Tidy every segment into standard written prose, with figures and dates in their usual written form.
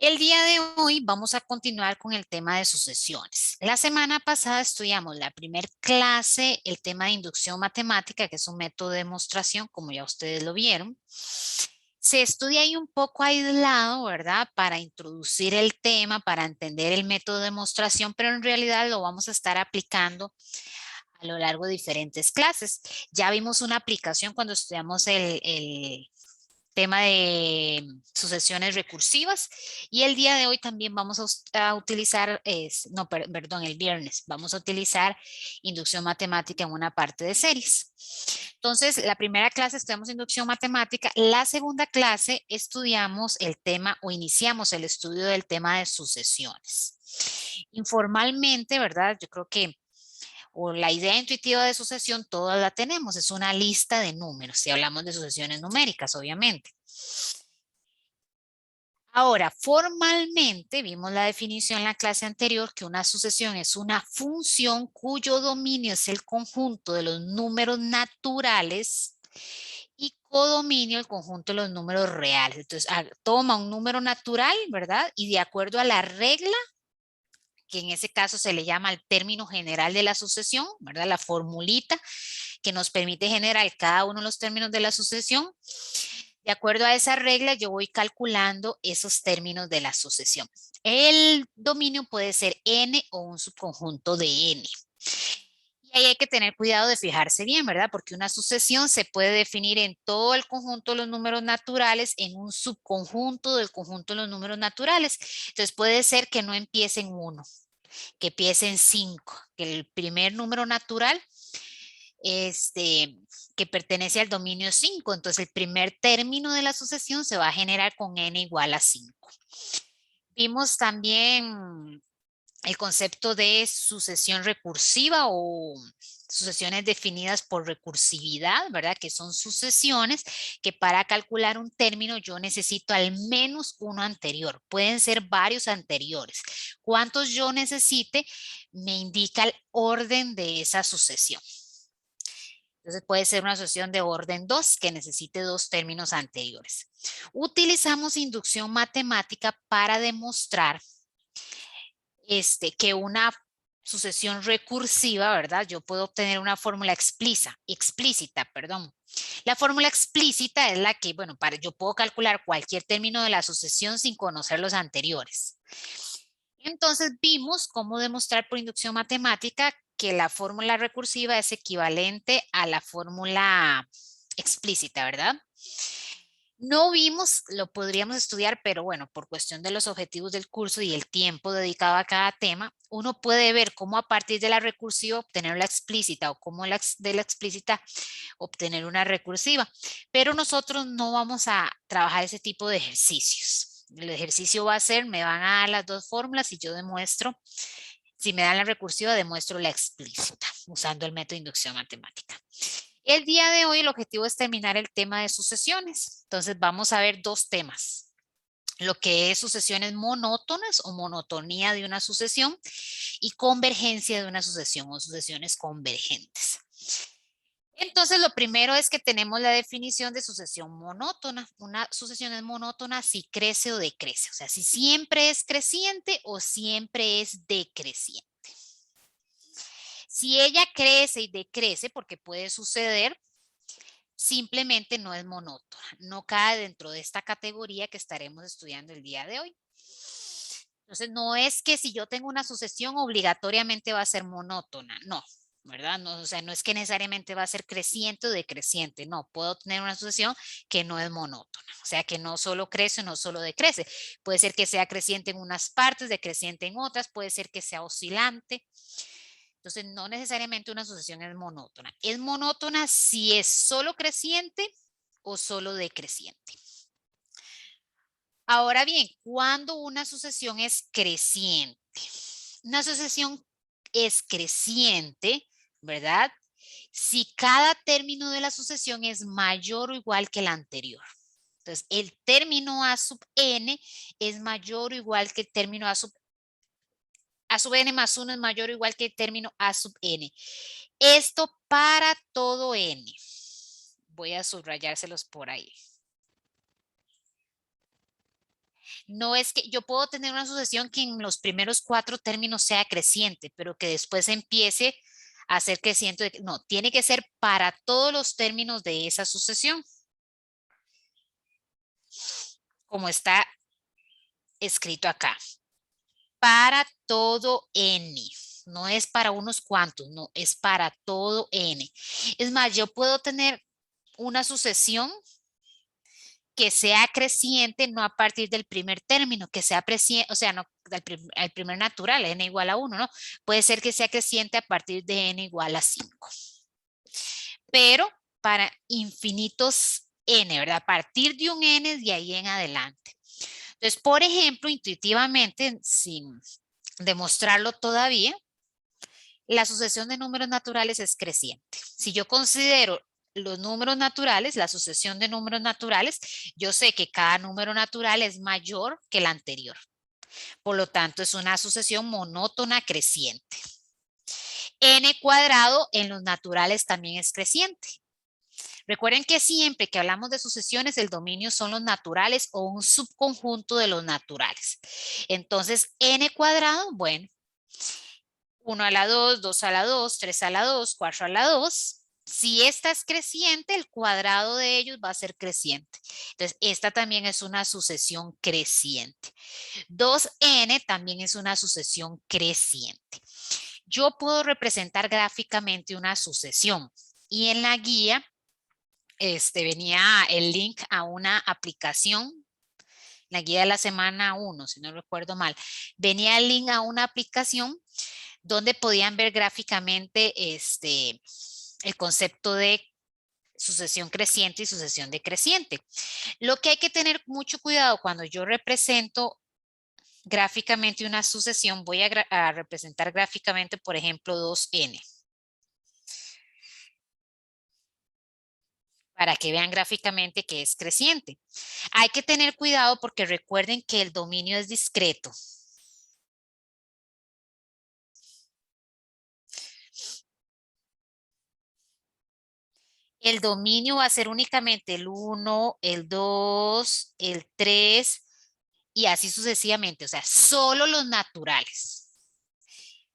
El día de hoy vamos a continuar con el tema de sucesiones. La semana pasada estudiamos la primer clase, el tema de inducción matemática, que es un método de demostración, como ya ustedes lo vieron. Se estudia ahí un poco aislado, ¿verdad? Para introducir el tema, para entender el método de demostración, pero en realidad lo vamos a estar aplicando a lo largo de diferentes clases. Ya vimos una aplicación cuando estudiamos el tema de sucesiones recursivas y el día de hoy también vamos a utilizar, no, perdón, el viernes vamos a utilizar inducción matemática en una parte de series. Entonces, la primera clase estudiamos inducción matemática, la segunda clase estudiamos el tema o iniciamos el estudio del tema de sucesiones. Informalmente, ¿verdad? Yo creo que o la idea intuitiva de sucesión, todas la tenemos, es una lista de números, si hablamos de sucesiones numéricas, obviamente. Ahora, formalmente, vimos la definición en la clase anterior que una sucesión es una función cuyo dominio es el conjunto de los números naturales y codominio el conjunto de los números reales. Entonces, toma un número natural, ¿verdad? Y de acuerdo a la regla, que en ese caso se le llama el término general de la sucesión, ¿verdad? La formulita que nos permite generar cada uno de los términos de la sucesión. De acuerdo a esa regla, yo voy calculando esos términos de la sucesión. El dominio puede ser n o un subconjunto de n. Y ahí hay que tener cuidado de fijarse bien, ¿verdad? Porque una sucesión se puede definir en todo el conjunto de los números naturales, en un subconjunto del conjunto de los números naturales. Entonces puede ser que no empiece en 1, que empiece en 5, que el primer número natural que pertenece al dominio 5. Entonces, el primer término de la sucesión se va a generar con n igual a 5. Vimos también el concepto de sucesión recursiva o sucesiones definidas por recursividad, ¿verdad? Que son sucesiones que para calcular un término yo necesito al menos uno anterior. Pueden ser varios anteriores. ¿Cuántos yo necesite? Me indica el orden de esa sucesión. Entonces puede ser una sucesión de orden 2 que necesite dos términos anteriores. Utilizamos inducción matemática para demostrar que una sucesión recursiva, ¿verdad? Yo puedo obtener una fórmula explícita, perdón. La fórmula explícita es la que, bueno, yo puedo calcular cualquier término de la sucesión sin conocer los anteriores. Entonces vimos cómo demostrar por inducción matemática que la fórmula recursiva es equivalente a la fórmula explícita, ¿verdad? No vimos, lo podríamos estudiar, pero bueno, por cuestión de los objetivos del curso y el tiempo dedicado a cada tema, uno puede ver cómo a partir de la recursiva obtener la explícita o cómo de la explícita obtener una recursiva. Pero nosotros no vamos a trabajar ese tipo de ejercicios. El ejercicio va a ser, me van a dar las dos fórmulas y yo demuestro, si me dan la recursiva, demuestro la explícita usando el método de inducción matemática. El día de hoy el objetivo es terminar el tema de sucesiones. Entonces vamos a ver dos temas. Lo que es sucesiones monótonas o monotonía de una sucesión y convergencia de una sucesión o sucesiones convergentes. Entonces, lo primero es que tenemos la definición de sucesión monótona. Una sucesión es monótona si crece o decrece, o sea, si siempre es creciente o siempre es decreciente. Si ella crece y decrece, porque puede suceder, simplemente no es monótona, no cae dentro de esta categoría que estaremos estudiando el día de hoy. Entonces, no es que si yo tengo una sucesión obligatoriamente va a ser monótona, no, ¿verdad? No, o sea, no es que necesariamente va a ser creciente o decreciente, no, puedo tener una sucesión que no es monótona, o sea, que no solo crece, no solo decrece, puede ser que sea creciente en unas partes, decreciente en otras, puede ser que sea oscilante. Entonces, no necesariamente una sucesión es monótona. Es monótona si es solo creciente o solo decreciente. Ahora bien, cuando una sucesión es creciente, una sucesión es creciente, ¿verdad? Si cada término de la sucesión es mayor o igual que el anterior. Entonces, el término a sub n es mayor o igual que el término a sub n más 1 es mayor o igual que el término a sub n. Esto para todo n. Voy a subrayárselos por ahí. No es que yo puedo tener una sucesión que en los primeros 4 términos sea creciente, pero que después empiece a ser creciente. No, tiene que ser para todos los términos de esa sucesión, como está escrito acá. Para todo n. No es para unos cuantos, no, es para todo n. Es más, yo puedo tener una sucesión que sea creciente no a partir del primer término, que sea creciente, o sea, no al primer natural, n igual a 1, ¿no? Puede ser que sea creciente a partir de n igual a 5. Pero para infinitos n, ¿verdad? A partir de un n de ahí en adelante. Entonces, por ejemplo, intuitivamente, sin demostrarlo todavía, la sucesión de números naturales es creciente. Si yo considero los números naturales, la sucesión de números naturales, yo sé que cada número natural es mayor que el anterior. Por lo tanto, es una sucesión monótona creciente. N cuadrado en los naturales también es creciente. Recuerden que siempre que hablamos de sucesiones, el dominio son los naturales o un subconjunto de los naturales. Entonces, n cuadrado, bueno, 1 a la 2, 2 a la 2, 3 a la 2, 4 a la 2. Si esta es creciente, el cuadrado de ellos va a ser creciente. Entonces, esta también es una sucesión creciente. 2n también es una sucesión creciente. Yo puedo representar gráficamente una sucesión y en la guía venía el link a una aplicación, la guía de la semana 1, si no recuerdo mal, venía el link a una aplicación donde podían ver gráficamente el concepto de sucesión creciente y sucesión decreciente. Lo que hay que tener mucho cuidado cuando yo represento gráficamente una sucesión, voy a representar gráficamente, por ejemplo, 2n. Para que vean gráficamente que es creciente. Hay que tener cuidado porque recuerden que el dominio es discreto. El dominio va a ser únicamente el 1, el 2, el 3 y así sucesivamente, o sea, solo los naturales.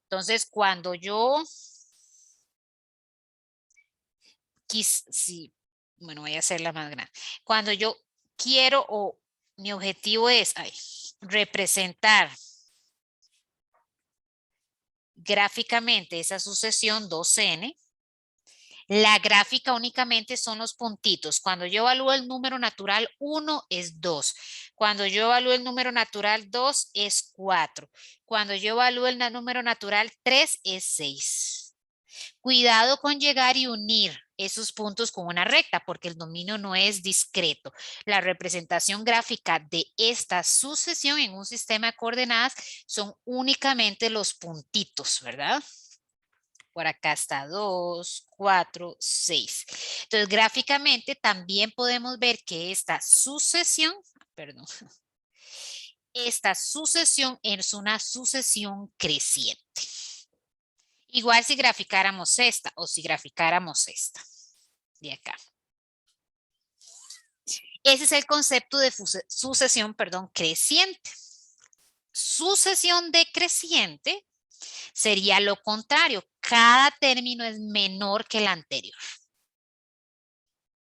Entonces, cuando yo sí, bueno, voy a hacerla más grande. Cuando yo quiero o mi objetivo es representar gráficamente esa sucesión 2n, la gráfica únicamente son los puntitos. Cuando yo evalúo el número natural 1 es 2. Cuando yo evalúo el número natural 2 es 4. Cuando yo evalúo el número natural 3 es 6. Cuidado con llegar y unir esos puntos con una recta porque el dominio no es discreto. La representación gráfica de esta sucesión en un sistema de coordenadas son únicamente los puntitos, ¿verdad? Por acá está 2, 4, 6. Entonces, gráficamente también podemos ver que esta sucesión es una sucesión creciente. Igual si graficáramos esta o si graficáramos esta de acá. Ese es el concepto de sucesión, creciente. Sucesión decreciente sería lo contrario. Cada término es menor que el anterior.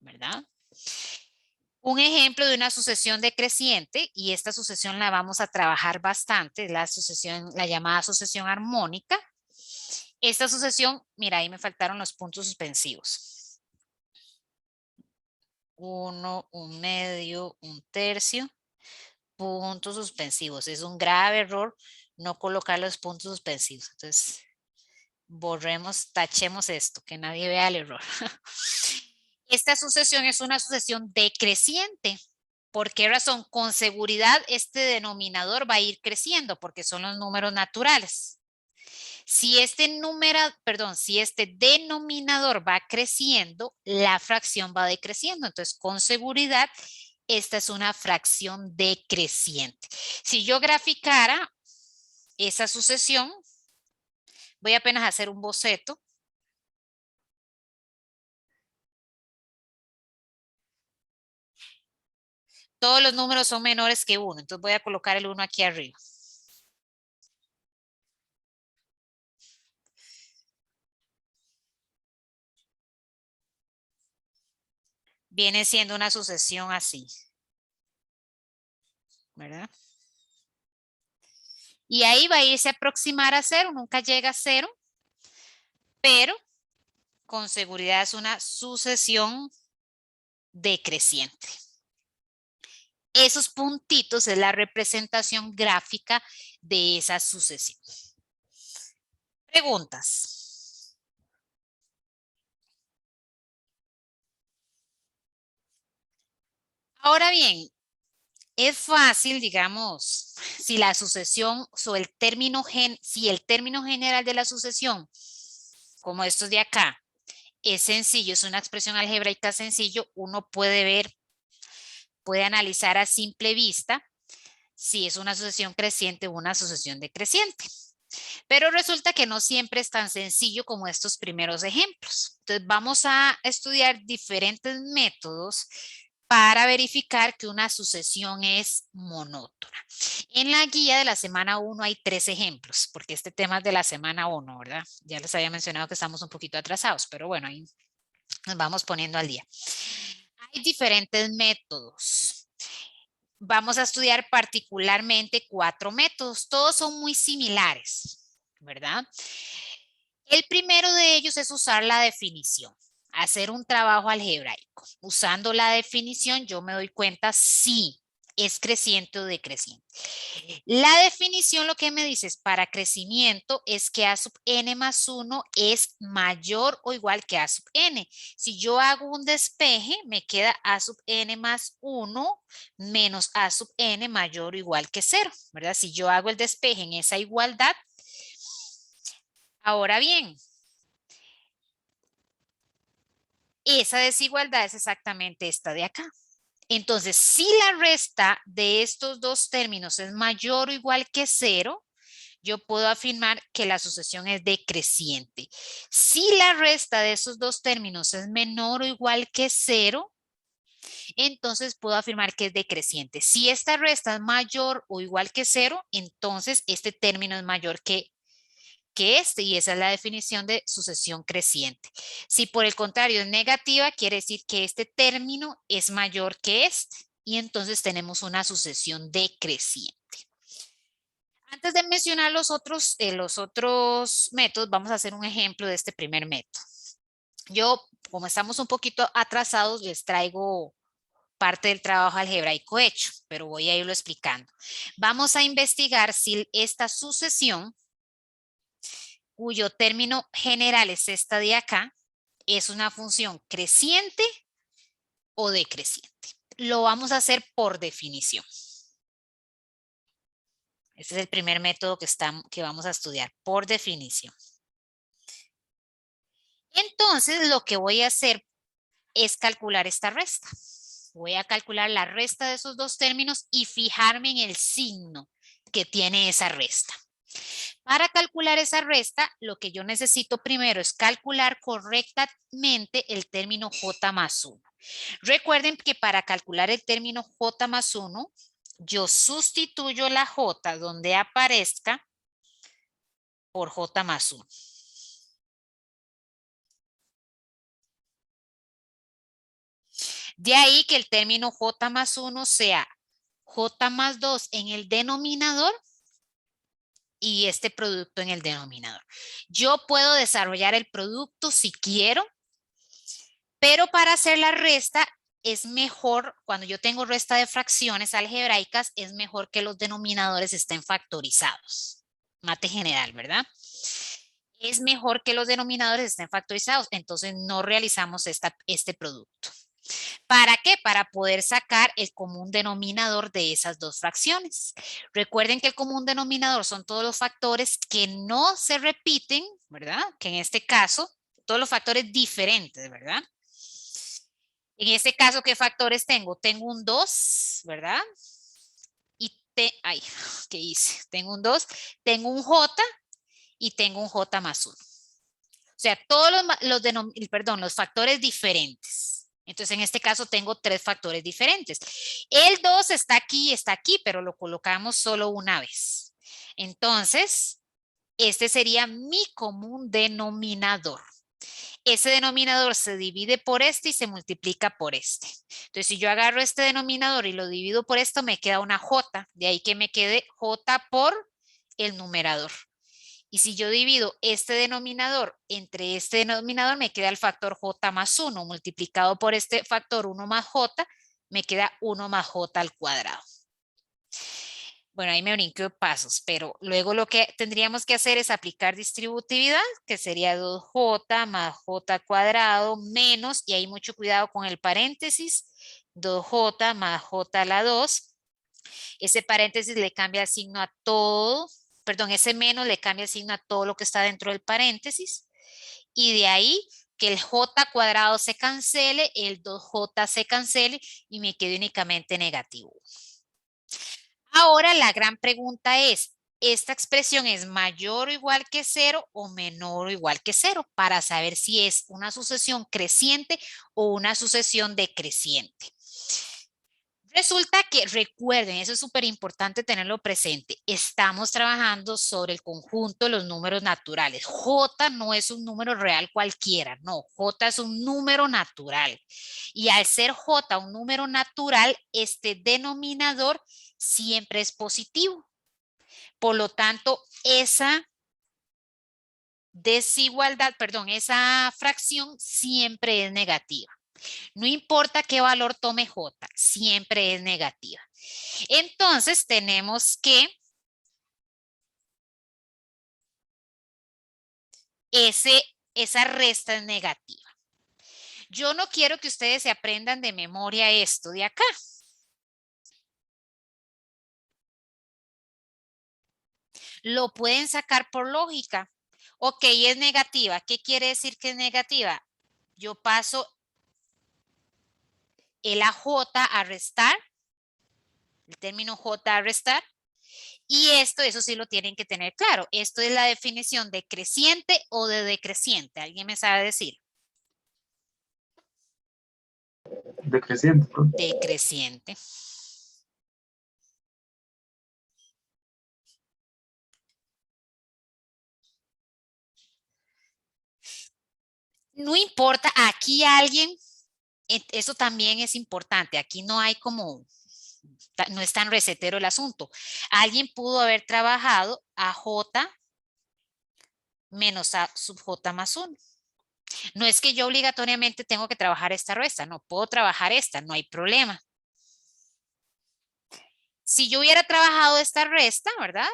¿Verdad? Un ejemplo de una sucesión decreciente, y esta sucesión la vamos a trabajar bastante, es la llamada sucesión armónica. Esta sucesión, mira, ahí me faltaron los puntos suspensivos. 1, 1/2, 1/3, puntos suspensivos. Es un grave error no colocar los puntos suspensivos. Entonces, borremos, tachemos esto, que nadie vea el error. Esta sucesión es una sucesión decreciente. ¿Por qué razón? Con seguridad este denominador va a ir creciendo porque son los números naturales. Si este denominador va creciendo, la fracción va decreciendo. Entonces, con seguridad, esta es una fracción decreciente. Si yo graficara esa sucesión, voy apenas a hacer un boceto. Todos los números son menores que 1, entonces voy a colocar el 1 aquí arriba. Viene siendo una sucesión así, ¿verdad? Y ahí va a irse a aproximar a 0, nunca llega a 0, pero con seguridad es una sucesión decreciente. Esos puntitos es la representación gráfica de esa sucesión. Preguntas. Ahora bien, es fácil, digamos, si la sucesión o el término si el término general de la sucesión, como estos de acá, es sencillo, es una expresión algebraica sencillo, uno puede ver, puede analizar a simple vista si es una sucesión creciente o una sucesión decreciente. Pero resulta que no siempre es tan sencillo como estos primeros ejemplos. Entonces vamos a estudiar diferentes métodos para verificar que una sucesión es monótona. En la guía de la semana 1 hay 3 ejemplos, porque este tema es de la semana 1, ¿verdad? Ya les había mencionado que estamos un poquito atrasados, pero bueno, ahí nos vamos poniendo al día. Hay diferentes métodos. Vamos a estudiar particularmente 4 métodos. Todos son muy similares, ¿verdad? El primero de ellos es usar la definición, hacer un trabajo algebraico. Usando la definición yo me doy cuenta si es creciente o decreciente. La definición lo que me dice es para crecimiento es que A sub n más 1 es mayor o igual que A sub n. Si yo hago un despeje, me queda A sub n más 1 menos A sub n mayor o igual que 0, ¿verdad? Si yo hago el despeje en esa igualdad. Ahora bien, esa desigualdad es exactamente esta de acá. Entonces, si la resta de estos dos términos es mayor o igual que 0, yo puedo afirmar que la sucesión es decreciente. Si la resta de esos dos términos es menor o igual que 0, entonces puedo afirmar que es decreciente. Si esta resta es mayor o igual que 0, entonces este término es mayor que este, y esa es la definición de sucesión creciente. Si por el contrario es negativa, quiere decir que este término es mayor que este, y entonces tenemos una sucesión decreciente. Antes de mencionar los otros métodos, vamos a hacer un ejemplo de este primer método. Yo, como estamos un poquito atrasados, les traigo parte del trabajo algebraico hecho, pero voy a irlo explicando. Vamos a investigar si esta sucesión, cuyo término general es esta de acá, es una función creciente o decreciente. Lo vamos a hacer por definición. Este es el primer método que vamos a estudiar, por definición. Entonces, lo que voy a hacer es calcular esta resta. Voy a calcular la resta de esos dos términos y fijarme en el signo que tiene esa resta. Para calcular esa resta, lo que yo necesito primero es calcular correctamente el término j más 1. Recuerden que para calcular el término j más 1, yo sustituyo la j donde aparezca por j más 1. De ahí que el término j más 1 sea j más 2 en el denominador y este producto en el denominador. Yo puedo desarrollar el producto si quiero, pero para hacer la resta es mejor, cuando yo tengo resta de fracciones algebraicas, es mejor que los denominadores estén factorizados. Mate general, ¿verdad? Es mejor que los denominadores estén factorizados, entonces no realizamos este producto. ¿Para qué? Para poder sacar el común denominador de esas dos fracciones. Recuerden que el común denominador son todos los factores que no se repiten, ¿verdad? Que en este caso, todos los factores diferentes, ¿verdad? En este caso, ¿qué factores tengo? Tengo un 2, ¿verdad? Ay, ¿qué hice? Tengo un 2, tengo un J y tengo un J más 1. O sea, todos los factores diferentes. Entonces, en este caso tengo 3 factores diferentes. El 2 está aquí, pero lo colocamos solo una vez. Entonces, este sería mi común denominador. Ese denominador se divide por este y se multiplica por este. Entonces, si yo agarro este denominador y lo divido por esto, me queda una J. De ahí que me quede J por el numerador. Y si yo divido este denominador entre este denominador, me queda el factor J más 1. Multiplicado por este factor 1 más J, me queda 1 más J al cuadrado. Bueno, ahí me brinqué pasos, pero luego lo que tendríamos que hacer es aplicar distributividad, que sería 2J más J cuadrado menos, y ahí mucho cuidado con el paréntesis, 2J más J a la 2. Ese paréntesis le cambia el signo a todo, perdón, ese menos le cambia el signo a todo lo que está dentro del paréntesis. Y de ahí que el J cuadrado se cancele, el 2J se cancele y me quede únicamente negativo. Ahora la gran pregunta es, ¿esta expresión es mayor o igual que 0 o menor o igual que 0? Para saber si es una sucesión creciente o una sucesión decreciente. Resulta que, recuerden, eso es súper importante tenerlo presente, estamos trabajando sobre el conjunto de los números naturales. J no es un número real cualquiera, no, J es un número natural. Y al ser J un número natural, este denominador siempre es positivo. Por lo tanto, esa desigualdad, perdón, esa fracción siempre es negativa. No importa qué valor tome J, siempre es negativa. Entonces tenemos que esa resta es negativa. Yo no quiero que ustedes se aprendan de memoria esto de acá. Lo pueden sacar por lógica. Ok, es negativa. ¿Qué quiere decir que es negativa? Yo paso el AJ a restar, el término J a restar, y eso sí lo tienen que tener claro. Esto es la definición de creciente o de decreciente. ¿Alguien me sabe decir? Decreciente. Decreciente. No importa, aquí alguien, eso también es importante, aquí no hay como, no es tan recetero el asunto. Alguien pudo haber trabajado a J menos A sub J más 1. No es que yo obligatoriamente tengo que trabajar esta resta, no puedo trabajar esta, no hay problema. Si yo hubiera trabajado esta resta, ¿verdad?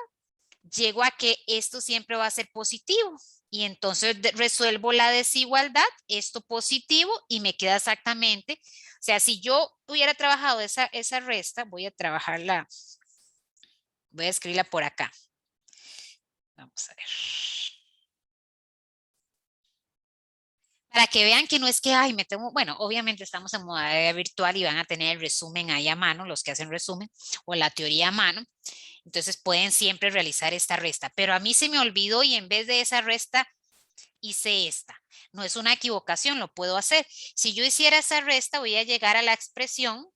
Llego a que esto siempre va a ser positivo. Y entonces resuelvo la desigualdad, esto positivo, y me queda exactamente. O sea, si yo hubiera trabajado esa resta, voy a trabajarla, voy a escribirla por acá. Vamos a ver. Para que vean que no es que, ay, me tengo, bueno, obviamente estamos en modalidad virtual y van a tener el resumen ahí a mano, los que hacen resumen, o la teoría a mano. Entonces pueden siempre realizar esta resta. Pero a mí se me olvidó y en vez de esa resta hice esta. No es una equivocación, lo puedo hacer. Si yo hiciera esa resta, voy a llegar a la expresión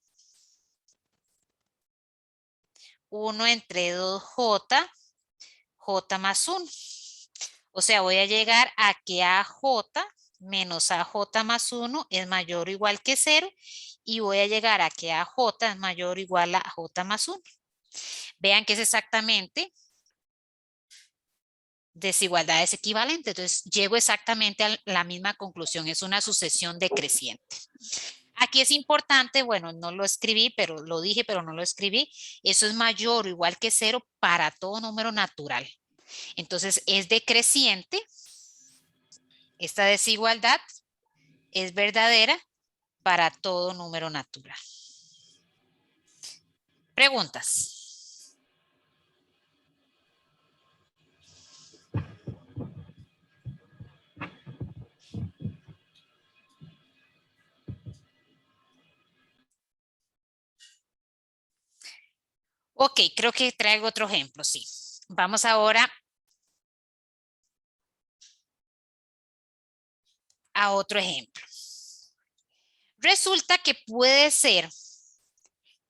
1 entre 2J, J más 1. O sea, voy a llegar a que AJ menos AJ más 1 es mayor o igual que 0 y voy a llegar a que AJ es mayor o igual a J más 1. Vean que es exactamente desigualdades equivalentes. Entonces, llego exactamente a la misma conclusión. Es una sucesión decreciente. Aquí es importante, bueno, no lo escribí, pero lo dije, pero no lo escribí. Eso es mayor o igual que 0 para todo número natural. Entonces, es decreciente. Esta desigualdad es verdadera para todo número natural. Preguntas. Ok, creo que traigo otro ejemplo, sí. Vamos ahora a otro ejemplo. Resulta que puede ser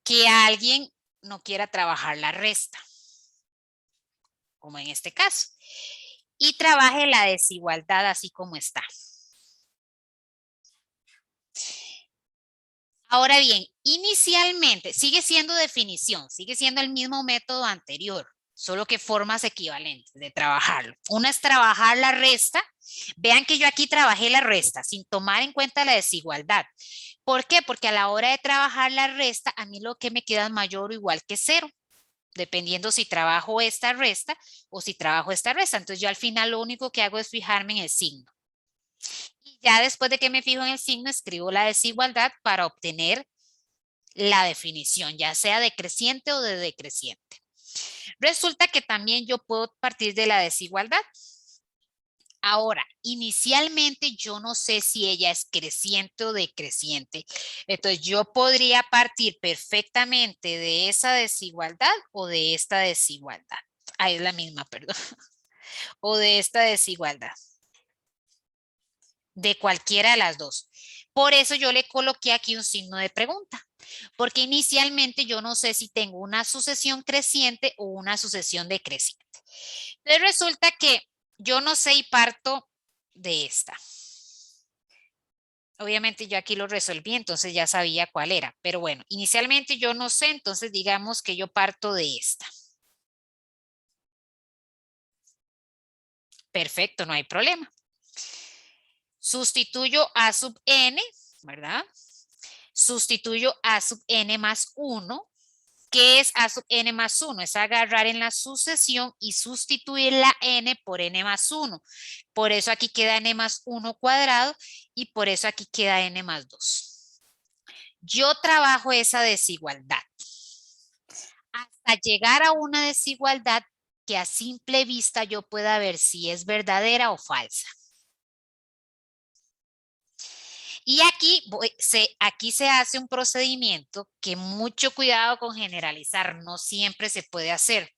que alguien no quiera trabajar la resta, como en este caso, y trabaje la desigualdad así como está. Ahora bien, inicialmente sigue siendo definición, sigue siendo el mismo método anterior, solo que formas equivalentes de trabajarlo. Una es trabajar la resta. Vean que yo aquí trabajé la resta sin tomar en cuenta la desigualdad. ¿Por qué? Porque a la hora de trabajar la resta, a mí lo que me queda es mayor o igual que 0, dependiendo si trabajo esta resta o si trabajo esta resta. Entonces yo al final lo único que hago es fijarme en el signo. Y ya después de que me fijo en el signo, escribo la desigualdad para obtener la definición, ya sea decreciente o de decreciente. Resulta que también yo puedo partir de la desigualdad. Ahora, inicialmente yo no sé si ella es creciente o decreciente. Entonces yo podría partir perfectamente de esa desigualdad o de esta desigualdad. Ah, es la misma, perdón. O de esta desigualdad. De cualquiera de las dos. Por eso yo le coloqué aquí un signo de pregunta. Porque inicialmente yo no sé si tengo una sucesión creciente o una sucesión decreciente. Entonces resulta que yo no sé y parto de esta. Obviamente yo aquí lo resolví, entonces ya sabía cuál era. Pero bueno, inicialmente yo no sé, entonces digamos que yo parto de esta. Perfecto, no hay problema. Sustituyo a sub n, ¿verdad? Sustituyo a sub n más 1. ¿Qué es a sub n más 1? Es agarrar en la sucesión y sustituir la n por n más 1. Por eso aquí queda n más 1 cuadrado y por eso aquí queda n más 2. Yo trabajo esa desigualdad hasta llegar a una desigualdad que a simple vista yo pueda ver si es verdadera o falsa. Y aquí se hace un procedimiento que mucho cuidado con generalizar, no siempre se puede hacer.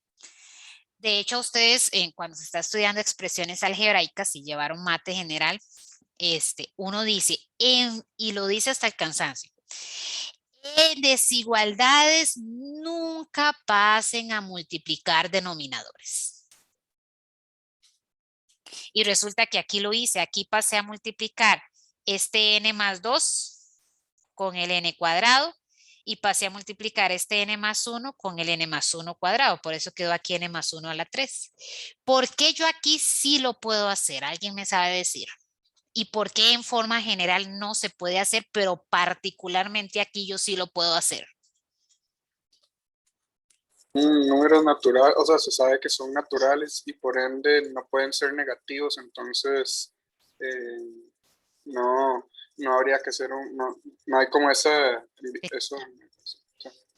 De hecho, ustedes cuando se está estudiando expresiones algebraicas y llevaron mate general, uno dice, y lo dice hasta el cansancio, en desigualdades nunca pasen a multiplicar denominadores. Y resulta que aquí lo hice, aquí pasé a multiplicar este n más 2 con el n cuadrado y pasé a multiplicar este n más 1 con el n más 1 cuadrado. Por eso quedó aquí n más 1 a la 3. ¿Por qué yo aquí sí lo puedo hacer? ¿Alguien me sabe decir? ¿Y por qué en forma general no se puede hacer, pero particularmente aquí yo sí lo puedo hacer? Números naturales, o sea, se sabe que son naturales y por ende no pueden ser negativos, entonces no, no habría que ser no hay como eso.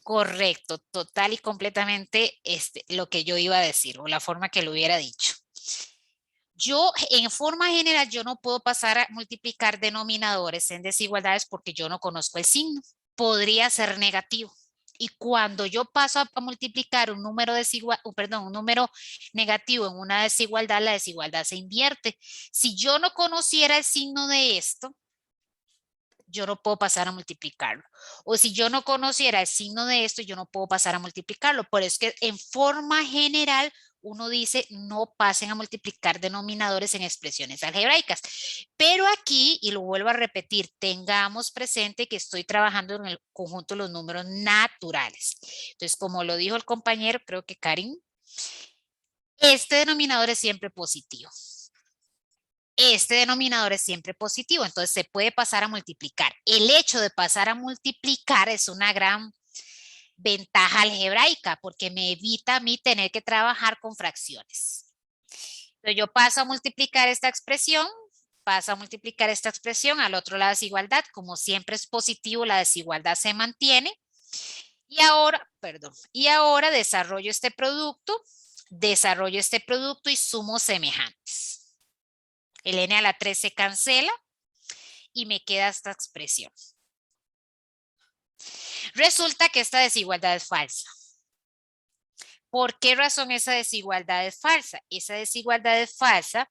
Correcto, total y completamente lo que yo iba a decir o la forma que lo hubiera dicho. Yo, en forma general, yo no puedo pasar a multiplicar denominadores en desigualdades porque yo no conozco el signo. Podría ser negativo. Y cuando yo paso a multiplicar un número un número negativo en una desigualdad, la desigualdad se invierte. Si yo no conociera el signo de esto, yo no puedo pasar a multiplicarlo. O si yo no conociera el signo de esto, yo no puedo pasar a multiplicarlo. Por eso es que en forma general uno dice no pasen a multiplicar denominadores en expresiones algebraicas. Pero aquí, y lo vuelvo a repetir, tengamos presente que estoy trabajando en el conjunto de los números naturales. Entonces, como lo dijo el compañero, creo que Karim, este denominador es siempre positivo. Este denominador es siempre positivo, entonces se puede pasar a multiplicar. El hecho de pasar a multiplicar es una gran ventaja algebraica porque me evita a mí tener que trabajar con fracciones. Entonces yo paso a multiplicar esta expresión, paso a multiplicar esta expresión, al otro la desigualdad, como siempre es positivo, la desigualdad se mantiene. Y ahora desarrollo este producto y sumo semejantes. El n a la 3 se cancela y me queda esta expresión. Resulta que esta desigualdad es falsa. ¿Por qué razón esa desigualdad es falsa? Esa desigualdad es falsa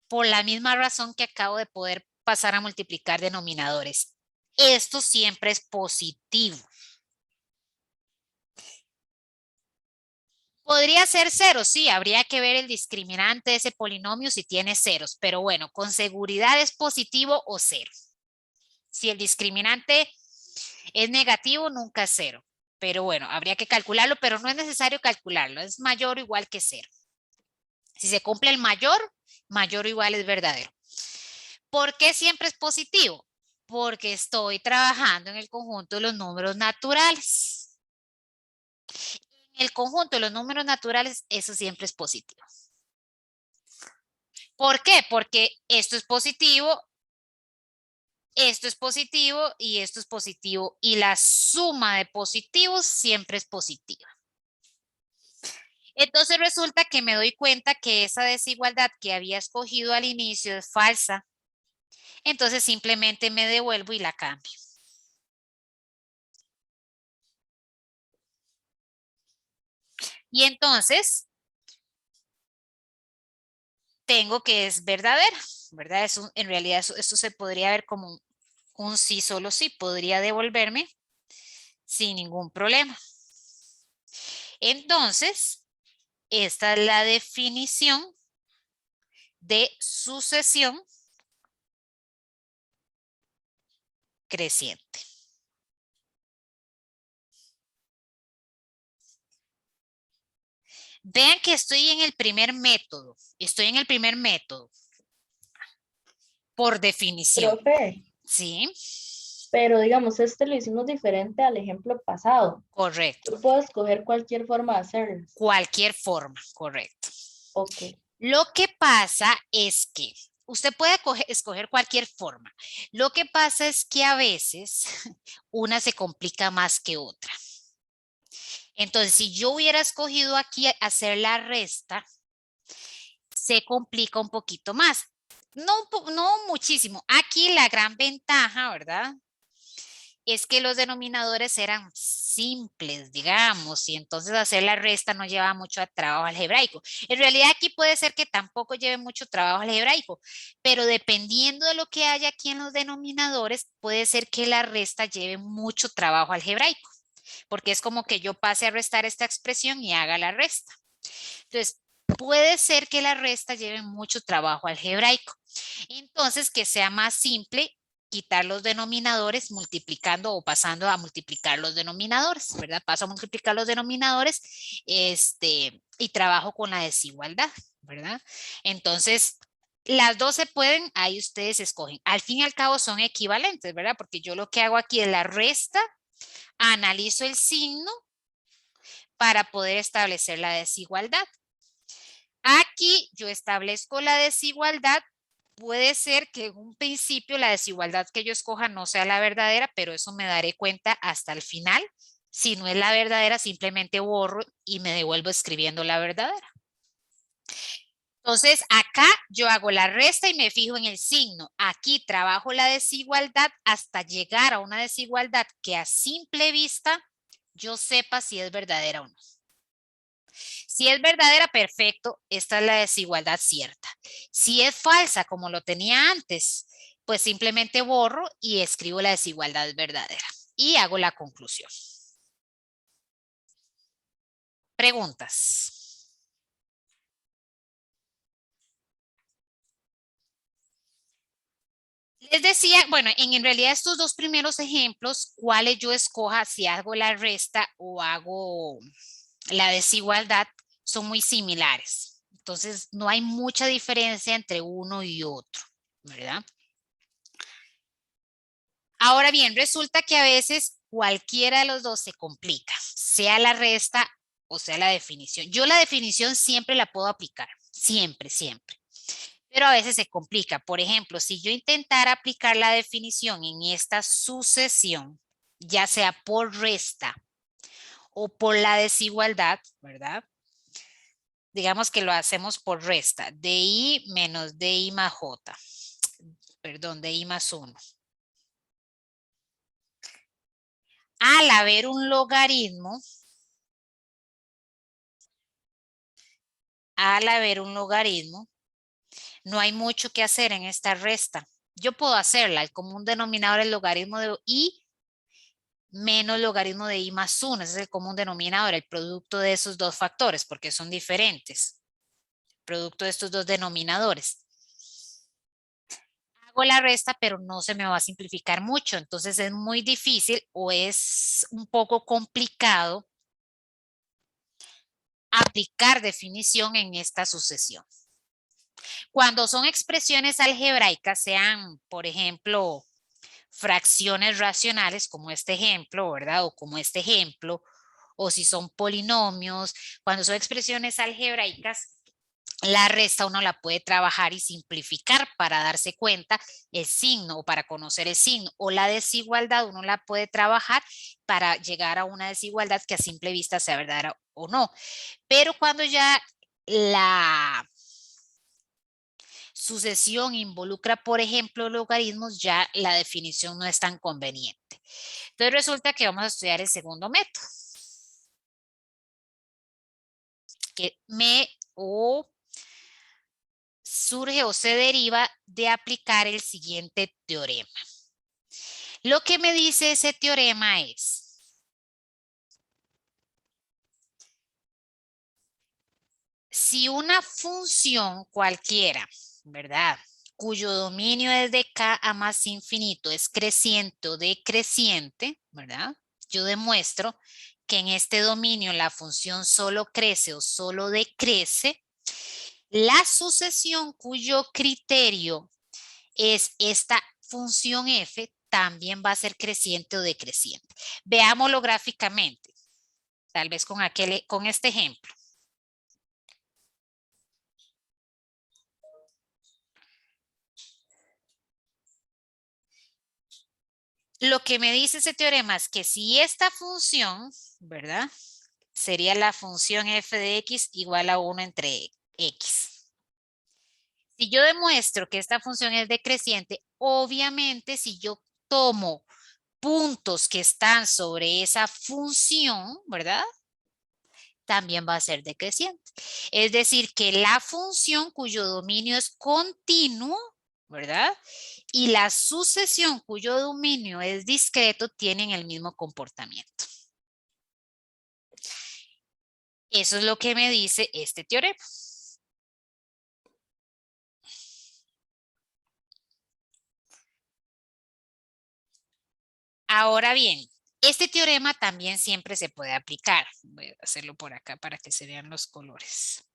por la misma razón que acabo de poder pasar a multiplicar denominadores. esto siempre es positivo. Podría ser cero, sí, habría que ver el discriminante de ese polinomio si tiene ceros, pero bueno, con seguridad es positivo o cero. Si el discriminante es negativo, nunca es cero. Pero bueno, habría que calcularlo, pero no es necesario calcularlo, es mayor o igual que cero. Si se cumple el mayor, mayor o igual es verdadero. ¿Por qué siempre es positivo? Porque estoy trabajando en el conjunto de los números naturales. En el conjunto de los números naturales, eso siempre es positivo. ¿Por qué? Porque esto es positivo y esto es positivo y la suma de positivos siempre es positiva. Entonces resulta que me doy cuenta que esa desigualdad que había escogido al inicio es falsa. Entonces simplemente me devuelvo y la cambio. Y entonces tengo que es verdadera, ¿verdad? En realidad esto se podría ver como un sí, solo sí. Podría devolverme sin ningún problema. Entonces, esta es la definición de sucesión creciente. Vean que estoy en el primer método. Estoy en el primer método. Por definición. Profe, ¿Sí? pero digamos, este lo hicimos diferente al ejemplo pasado. Correcto. Yo puedo escoger cualquier forma de hacerlo. Cualquier forma, correcto. Ok. Lo que pasa es que usted puede escoger cualquier forma. Lo que pasa es que a veces una se complica más que otra. Entonces, si yo hubiera escogido aquí hacer la resta, se complica un poquito más. No muchísimo. Aquí la gran ventaja, ¿verdad? Es que los denominadores eran simples, digamos, y entonces hacer la resta no lleva mucho trabajo algebraico. En realidad aquí puede ser que tampoco lleve mucho trabajo algebraico, pero dependiendo de lo que haya aquí en los denominadores, puede ser que la resta lleve mucho trabajo algebraico, porque es como que yo pase a restar esta expresión y haga la resta. Entonces, puede ser que la resta lleve mucho trabajo algebraico. Entonces, que sea más simple quitar los denominadores multiplicando o pasando a multiplicar los denominadores, ¿verdad? Paso a multiplicar los denominadores y trabajo con la desigualdad, ¿verdad? Entonces, las dos se pueden, ahí ustedes escogen. Al fin y al cabo son equivalentes, ¿verdad? Porque yo lo que hago aquí es la resta, analizo el signo para poder establecer la desigualdad. Aquí yo establezco la desigualdad. Puede ser que en un principio la desigualdad que yo escoja no sea la verdadera, pero eso me daré cuenta hasta el final. Si no es la verdadera, simplemente borro y me devuelvo escribiendo la verdadera. Entonces, acá yo hago la resta y me fijo en el signo. Aquí trabajo la desigualdad hasta llegar a una desigualdad que a simple vista yo sepa si es verdadera o no. Si es verdadera, perfecto, esta es la desigualdad cierta. Si es falsa, como lo tenía antes, pues simplemente borro y escribo la desigualdad verdadera y hago la conclusión. Preguntas. Les decía, bueno, en realidad estos dos primeros ejemplos, cuáles yo escoja si hago la resta o hago la desigualdad, son muy similares. Entonces, no hay mucha diferencia entre uno y otro, ¿verdad? Ahora bien, resulta que a veces cualquiera de los dos se complica, sea la resta o sea la definición. Yo la definición siempre la puedo aplicar, siempre, siempre. Pero a veces se complica. Por ejemplo, si yo intentara aplicar la definición en esta sucesión, ya sea por resta o por la desigualdad, ¿verdad? Digamos que lo hacemos por resta, DI menos DI más J, perdón, DI más 1. Al haber un logaritmo, no hay mucho que hacer en esta resta. Yo puedo hacerla, el común denominador es el logaritmo de i menos logaritmo de i más 1, ese es el común denominador, el producto de esos dos factores, porque son diferentes. Producto de estos dos denominadores. Hago la resta, pero no se me va a simplificar mucho, entonces es muy difícil o es un poco complicado aplicar definición en esta sucesión. Cuando son expresiones algebraicas, sean, por ejemplo, fracciones racionales, como este ejemplo, ¿verdad? O como este ejemplo, o si son polinomios, cuando son expresiones algebraicas, la resta uno la puede trabajar y simplificar para darse cuenta el signo o para conocer el signo, o la desigualdad uno la puede trabajar para llegar a una desigualdad que a simple vista sea verdadera o no. Pero cuando ya la sucesión involucra, por ejemplo, logaritmos, ya la definición no es tan conveniente. Entonces resulta que vamos a estudiar el segundo método, que surge o se deriva de aplicar el siguiente teorema. Lo que me dice ese teorema es: si una función cualquiera, ¿verdad?, cuyo dominio es de k a más infinito, es creciente o decreciente, ¿verdad? Yo demuestro que en este dominio la función solo crece o solo decrece. La sucesión cuyo criterio es esta función f también va a ser creciente o decreciente. Veámoslo gráficamente, tal vez con este ejemplo. Lo que me dice ese teorema es que si esta función, ¿verdad?, sería la función f de x igual a 1 entre x. Si yo demuestro que esta función es decreciente, obviamente si yo tomo puntos que están sobre esa función, ¿verdad?, también va a ser decreciente. Es decir, que la función cuyo dominio es continuo, ¿verdad?, y la sucesión cuyo dominio es discreto tienen el mismo comportamiento. Eso es lo que me dice este teorema. Ahora bien, este teorema también siempre se puede aplicar. Voy a hacerlo por acá para que se vean los colores.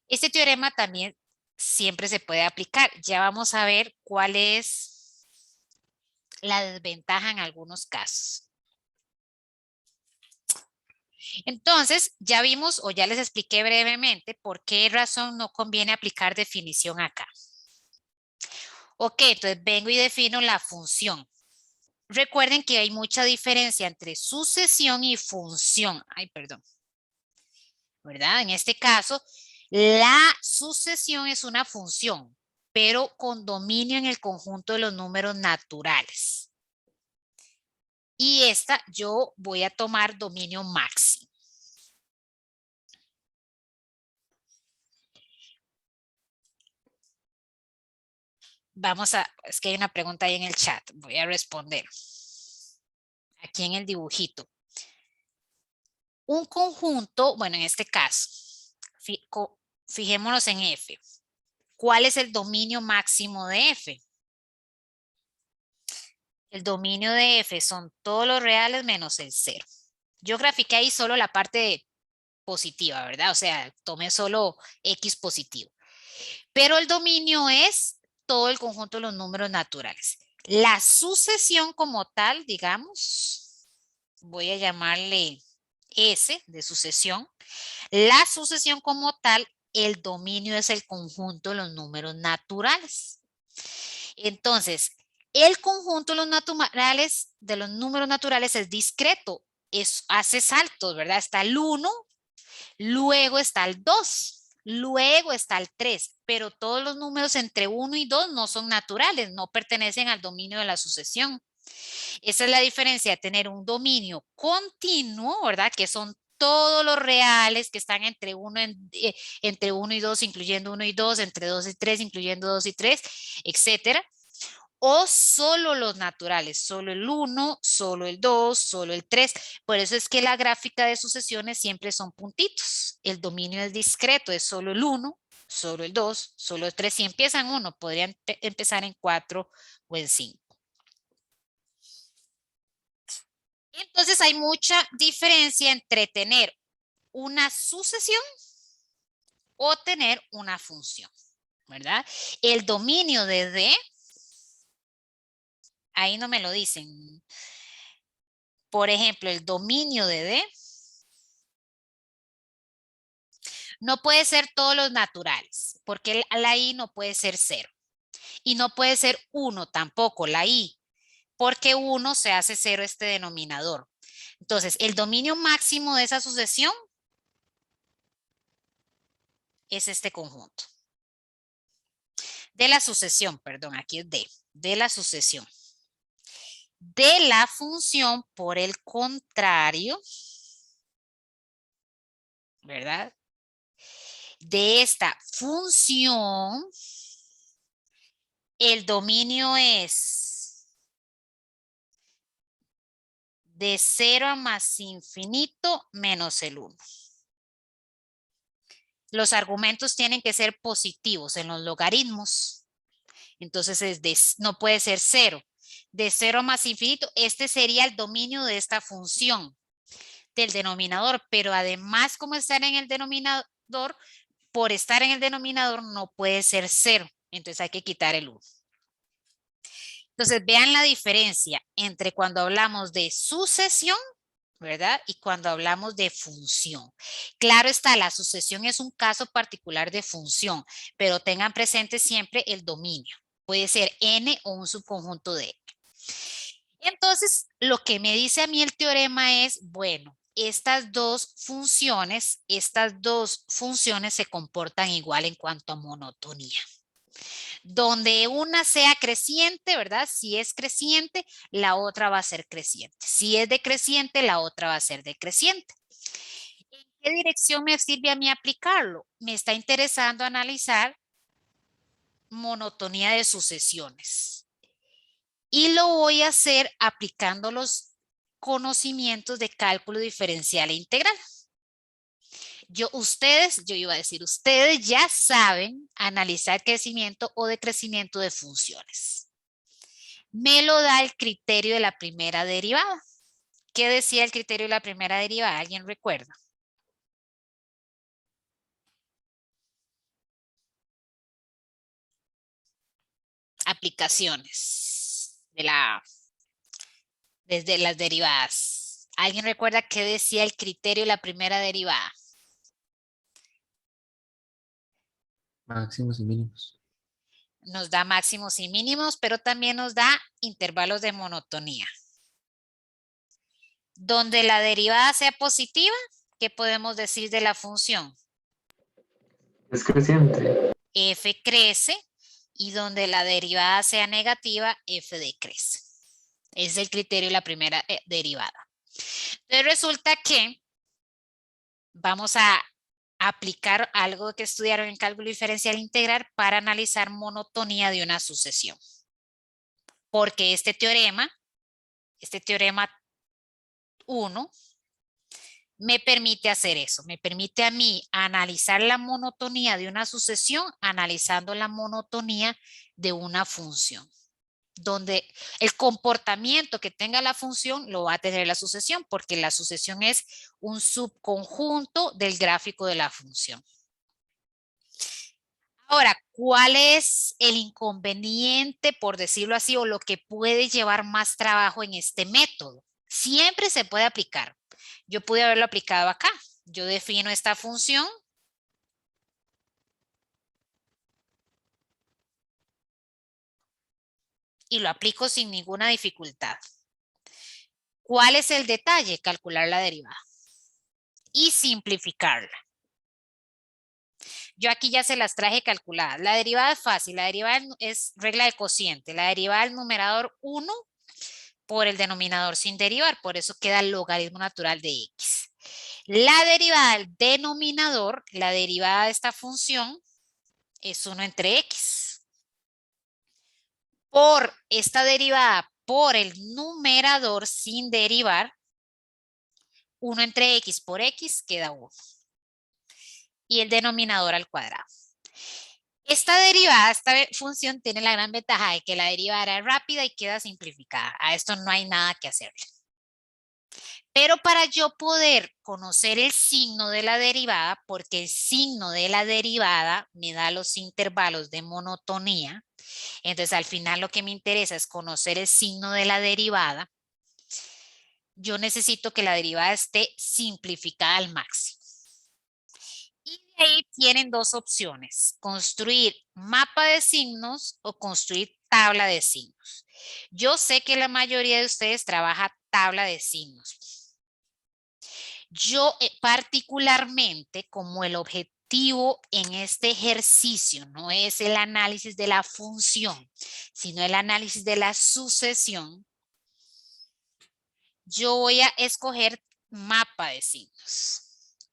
Este teorema también siempre se puede aplicar. Ya vamos a ver cuál es la desventaja en algunos casos. Entonces, ya vimos o ya les expliqué brevemente por qué razón no conviene aplicar definición acá. Ok, entonces vengo y defino la función. Recuerden que hay mucha diferencia entre sucesión y función. Ay, perdón. ¿Verdad? En este caso, la sucesión es una función, pero con dominio en el conjunto de los números naturales. Y esta yo voy a tomar dominio máximo. Es que hay una pregunta ahí en el chat, voy a responder. Aquí en el dibujito. Un conjunto, bueno, en este caso, fijémonos en F. ¿Cuál es el dominio máximo de F? El dominio de F son todos los reales menos el 0. Yo grafiqué ahí solo la parte positiva, ¿verdad? O sea, tomé solo X positivo. Pero el dominio es todo el conjunto de los números naturales. La sucesión como tal, digamos, voy a llamarle S de sucesión. La sucesión como tal, el dominio es el conjunto de los números naturales. Entonces, el conjunto de los números naturales es discreto, hace saltos, ¿verdad? Está el 1, luego está el 2, luego está el 3, pero todos los números entre 1 y 2 no son naturales, no pertenecen al dominio de la sucesión. Esa es la diferencia de tener un dominio continuo, ¿verdad? Que son todos los reales que están entre 1 y 2, incluyendo 1 y 2, entre 2 y 3, incluyendo 2 y 3, etcétera. o solo los naturales, solo el 1, solo el 2, solo el 3. Por eso es que la gráfica de sucesiones siempre son puntitos. El dominio es discreto, es solo el 1, solo el 2, solo el 3. Si empiezan en 1, podrían empezar en 4 o en 5. Entonces hay mucha diferencia entre tener una sucesión o tener una función, ¿verdad? El dominio de D, ahí no me lo dicen. Por ejemplo, el dominio de D no puede ser todos los naturales, porque la I no puede ser 0. Y no puede ser 1 tampoco, la I, porque 1 se hace 0 este denominador. Entonces, el dominio máximo de esa sucesión es este conjunto. De la sucesión, perdón, aquí es de la sucesión. De la función, por el contrario, ¿verdad? De esta función, el dominio es de 0 a más infinito menos el 1. Los argumentos tienen que ser positivos en los logaritmos. Entonces no puede ser 0. De 0 más infinito, este sería el dominio de esta función del denominador, pero además como estar en el denominador, por estar en el denominador no puede ser 0. Entonces hay que quitar el 1. Entonces vean la diferencia entre cuando hablamos de sucesión, ¿verdad? Y cuando hablamos de función. Claro está, la sucesión es un caso particular de función, pero tengan presente siempre el dominio. Puede ser n o un subconjunto de n. Entonces, lo que me dice a mí el teorema es, bueno, estas dos funciones se comportan igual en cuanto a monotonía. Donde una sea creciente, ¿verdad? Si es creciente, la otra va a ser creciente. Si es decreciente, la otra va a ser decreciente. ¿En qué dirección me sirve a mí aplicarlo? Me está interesando analizar monotonía de sucesiones. Y lo voy a hacer aplicando los conocimientos de cálculo diferencial e integral. Ustedes ya saben analizar crecimiento o decrecimiento de funciones. Me lo da el criterio de la primera derivada. ¿Qué decía el criterio de la primera derivada? ¿Alguien recuerda? Aplicaciones desde las derivadas. ¿Alguien recuerda qué decía el criterio de la primera derivada? Máximos y mínimos. Nos da máximos y mínimos, pero también nos da intervalos de monotonía. Donde la derivada sea positiva, ¿qué podemos decir de la función? Es creciente. F crece, y donde la derivada sea negativa, f decrece. Es el criterio de la primera derivada. Entonces resulta que vamos a aplicar algo que estudiaron en cálculo diferencial integral para analizar monotonía de una sucesión. Porque este teorema 1, me permite hacer eso. Me permite a mí analizar la monotonía de una sucesión analizando la monotonía de una función. Donde el comportamiento que tenga la función lo va a tener la sucesión, porque la sucesión es un subconjunto del gráfico de la función. Ahora, ¿cuál es el inconveniente, por decirlo así, o lo que puede llevar más trabajo en este método? Siempre se puede aplicar. Yo pude haberlo aplicado acá. Yo defino esta función. Y lo aplico sin ninguna dificultad. ¿Cuál es el detalle? Calcular la derivada. Y simplificarla. Yo aquí ya se las traje calculadas. La derivada es fácil. La derivada es regla de cociente. La derivada del numerador 1 por el denominador sin derivar. Por eso queda el logaritmo natural de x. La derivada del denominador, la derivada de esta función, es 1 entre x. por esta derivada por el numerador sin derivar, 1 entre x por x queda 1. Y el denominador al cuadrado. Esta derivada, esta función tiene la gran ventaja de que la derivada es rápida y queda simplificada. A esto no hay nada que hacerle. Pero para yo poder conocer el signo de la derivada, porque el signo de la derivada me da los intervalos de monotonía, entonces al final lo que me interesa es conocer el signo de la derivada, yo necesito que la derivada esté simplificada al máximo. Y de ahí tienen dos opciones, construir mapa de signos o construir tabla de signos. Yo sé que la mayoría de ustedes trabaja tabla de signos. Yo particularmente, como el objetivo en este ejercicio no es el análisis de la función, sino el análisis de la sucesión, yo voy a escoger mapa de signos.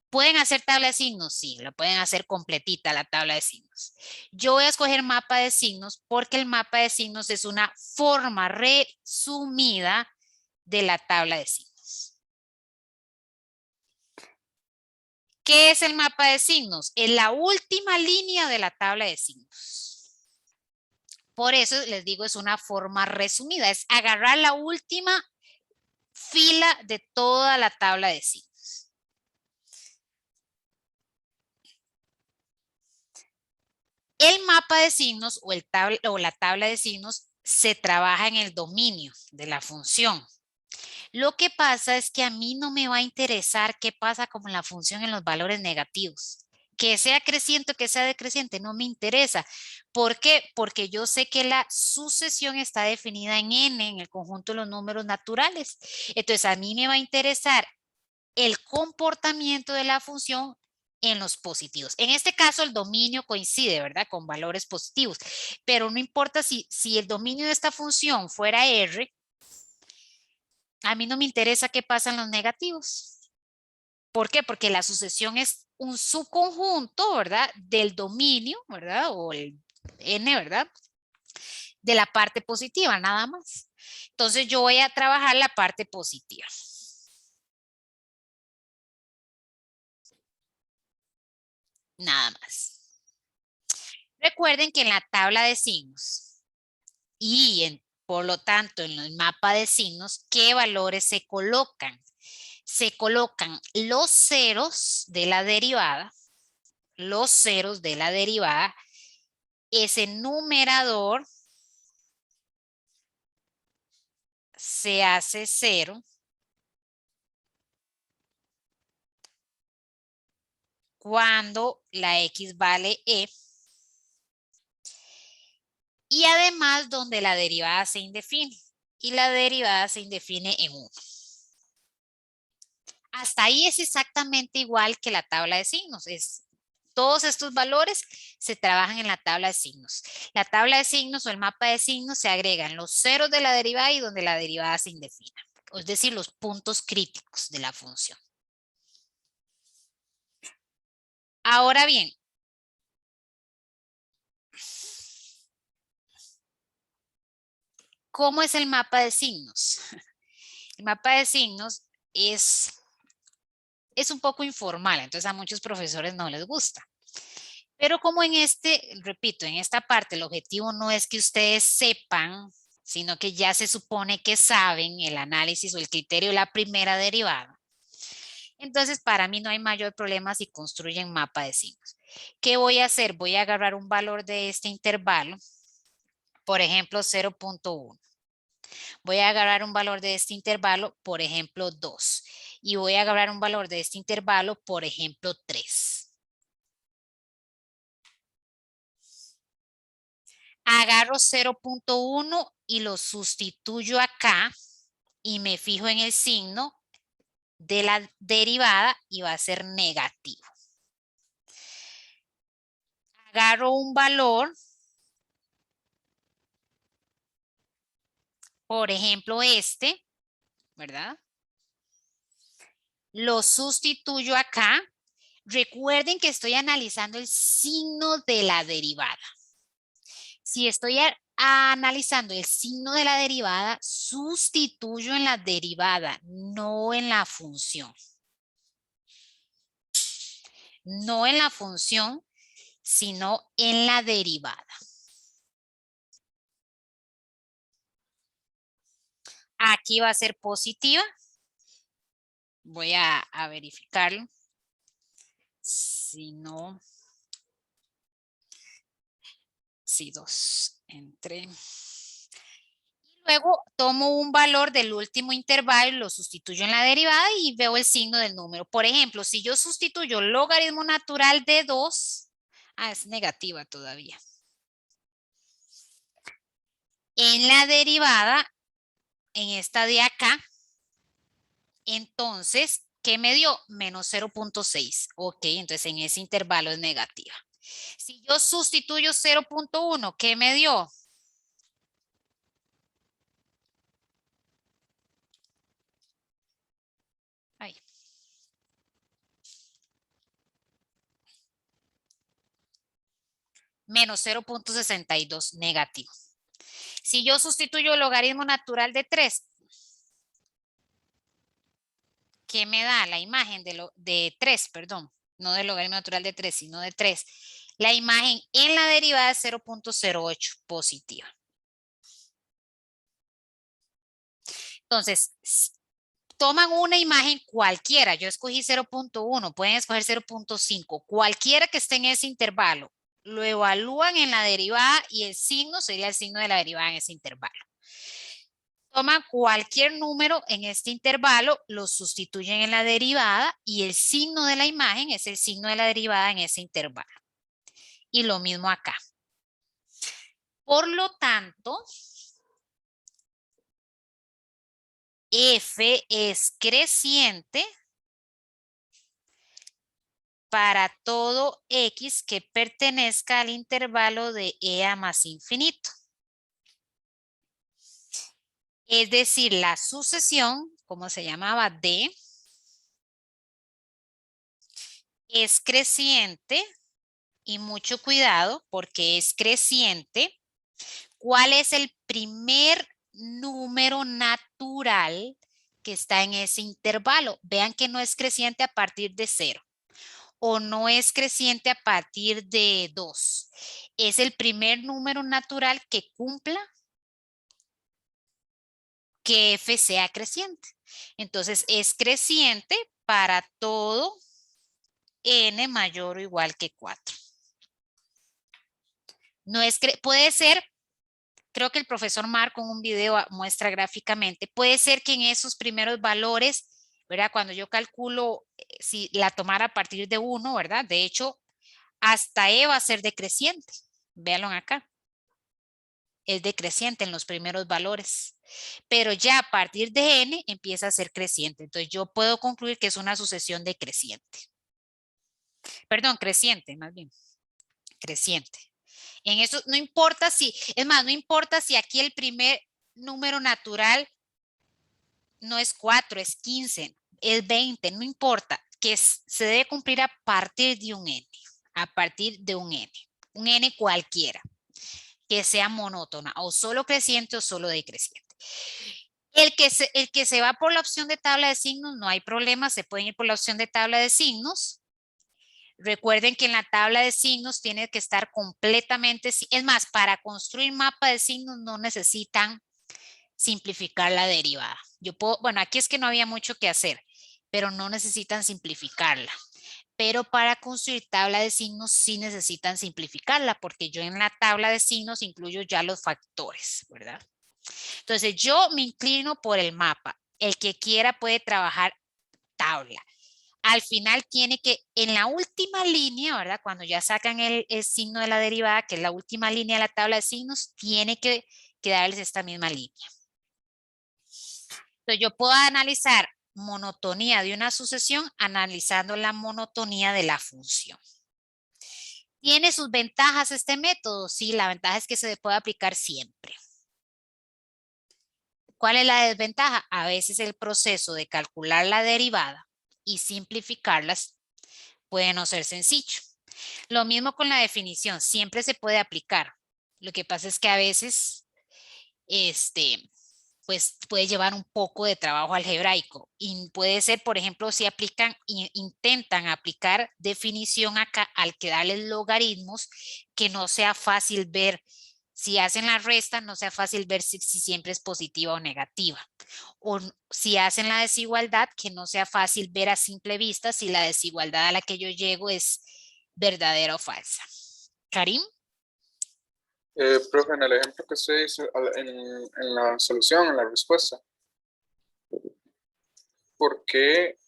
¿Pueden hacer tabla de signos? Sí, lo pueden hacer completita la tabla de signos. Yo voy a escoger mapa de signos porque el mapa de signos es una forma resumida de la tabla de signos. ¿Qué es el mapa de signos? Es la última línea de la tabla de signos. Por eso les digo, es una forma resumida, es agarrar la última fila de toda la tabla de signos. El mapa de signos o la tabla de signos se trabaja en el dominio de la función. Lo que pasa es que a mí no me va a interesar qué pasa con la función en los valores negativos. Que sea creciente o que sea decreciente, no me interesa. ¿Por qué? Porque yo sé que la sucesión está definida en n, en el conjunto de los números naturales. Entonces, a mí me va a interesar el comportamiento de la función en los positivos. En este caso, el dominio coincide, ¿verdad? Con valores positivos. Pero no importa si el dominio de esta función fuera R, a mí no me interesa qué pasa en los negativos. ¿Por qué? Porque la sucesión es un subconjunto, ¿verdad? Del dominio, ¿verdad? O el n, ¿verdad? De la parte positiva, nada más. Entonces yo voy a trabajar la parte positiva. Nada más. Recuerden que en la tabla de signos y por lo tanto en el mapa de signos, ¿qué valores se colocan? Se colocan los ceros de la derivada, ese numerador se hace 0 cuando la x vale e y además donde la derivada se indefine y la derivada se indefine en 1. Hasta ahí es exactamente igual que la tabla de signos. Todos estos valores se trabajan en la tabla de signos. La tabla de signos o el mapa de signos se agregan los ceros de la derivada y donde la derivada se indefina. Es decir, los puntos críticos de la función. Ahora bien, ¿cómo es el mapa de signos? El mapa de signos es un poco informal, entonces a muchos profesores no les gusta. Pero como repito, en esta parte el objetivo no es que ustedes sepan, sino que ya se supone que saben el análisis o el criterio de la primera derivada. Entonces, para mí no hay mayor problema si construyen mapa de signos. ¿Qué voy a hacer? Voy a agarrar un valor de este intervalo, por ejemplo, 0.1. Voy a agarrar un valor de este intervalo, por ejemplo, 2. Y voy a agarrar un valor de este intervalo, por ejemplo, 3. Agarro 0.1 y lo sustituyo acá y me fijo en el signo de la derivada y va a ser negativo. Agarro un valor, por ejemplo ¿verdad? Lo sustituyo acá. Recuerden que estoy analizando el signo de la derivada. Si estoy analizando el signo de la derivada, sustituyo en la derivada, no en la función. No en la función, sino en la derivada. Aquí va a ser positiva. Voy a verificarlo. Si no, si 2 entre. Luego tomo un valor del último intervalo y lo sustituyo en la derivada y veo el signo del número. Por ejemplo, si yo sustituyo logaritmo natural de 2, es negativa todavía. En la derivada, en esta de acá, entonces, ¿qué me dio? Menos 0.6. Ok, entonces en ese intervalo es negativa. Si yo sustituyo 0.1, ¿qué me dio? Ahí. Menos 0.62, negativo. Si yo sustituyo logaritmo natural de 3, ¿qué me da? La imagen de 3, perdón. No del logaritmo natural de 3, sino de 3. La imagen en la derivada es 0.08, positiva. Entonces, toman una imagen cualquiera. Yo escogí 0.1, pueden escoger 0.5. Cualquiera que esté en ese intervalo. Lo evalúan en la derivada y el signo sería el signo de la derivada en ese intervalo. Toman cualquier número en este intervalo, lo sustituyen en la derivada y el signo de la imagen es el signo de la derivada en ese intervalo. Y lo mismo acá. Por lo tanto, f es creciente para todo x que pertenezca al intervalo de e a más infinito. Es decir, la sucesión, como se llamaba d, es creciente, y mucho cuidado porque es creciente. ¿Cuál es el primer número natural que está en ese intervalo? Vean que no es creciente a partir de 0 o no es creciente a partir de 2. Es el primer número natural que cumpla que f sea creciente. Entonces es creciente para todo n mayor o igual que 4. No es puede ser, creo que el profesor Marco en un video muestra gráficamente, puede ser que en esos primeros valores, ¿verdad? Cuando yo calculo, si la tomara a partir de 1, ¿verdad? De hecho, hasta e va a ser decreciente. Véanlo acá. Es decreciente en los primeros valores. Pero ya a partir de n empieza a ser creciente. Entonces yo puedo concluir que es una sucesión decreciente. Perdón, creciente, más bien. Creciente. En eso no importa si, es más, no importa si aquí el primer número natural no es 4, es 15, es 20, no importa, que se debe cumplir a partir de un n, a partir de un n cualquiera, que sea monótona, o solo creciente o solo decreciente. El que se va por la opción de tabla de signos, no hay problema, se pueden ir por la opción de tabla de signos. Recuerden que en la tabla de signos tiene que estar completamente, es más, para construir mapa de signos no necesitan simplificar la derivada. Yo puedo, bueno, aquí es que no había mucho que hacer, pero no necesitan simplificarla. Pero para construir tabla de signos sí necesitan simplificarla, porque yo en la tabla de signos incluyo ya los factores, ¿verdad? Entonces yo me inclino por el mapa. El que quiera puede trabajar tabla. Al final tiene que, en la última línea, ¿verdad? Cuando ya sacan el signo de la derivada, que es la última línea de la tabla de signos, tiene que darles esta misma línea. Entonces yo puedo analizar monotonía de una sucesión analizando la monotonía de la función. ¿Tiene sus ventajas este método? Sí, la ventaja es que se puede aplicar siempre. ¿Cuál es la desventaja? A veces el proceso de calcular la derivada y simplificarlas puede no ser sencillo. Lo mismo con la definición, siempre se puede aplicar, Lo que pasa es que a veces, pues puede llevar un poco de trabajo algebraico y puede ser, por ejemplo, si intentan aplicar definición acá al que darles logaritmos, que no sea fácil ver, si hacen la resta, no sea fácil ver si siempre es positiva o negativa. O si hacen la desigualdad, que no sea fácil ver a simple vista si la desigualdad a la que yo llego es verdadera o falsa. Karim. Profe, en el ejemplo que usted hizo, en la solución, en la respuesta, ¿por qué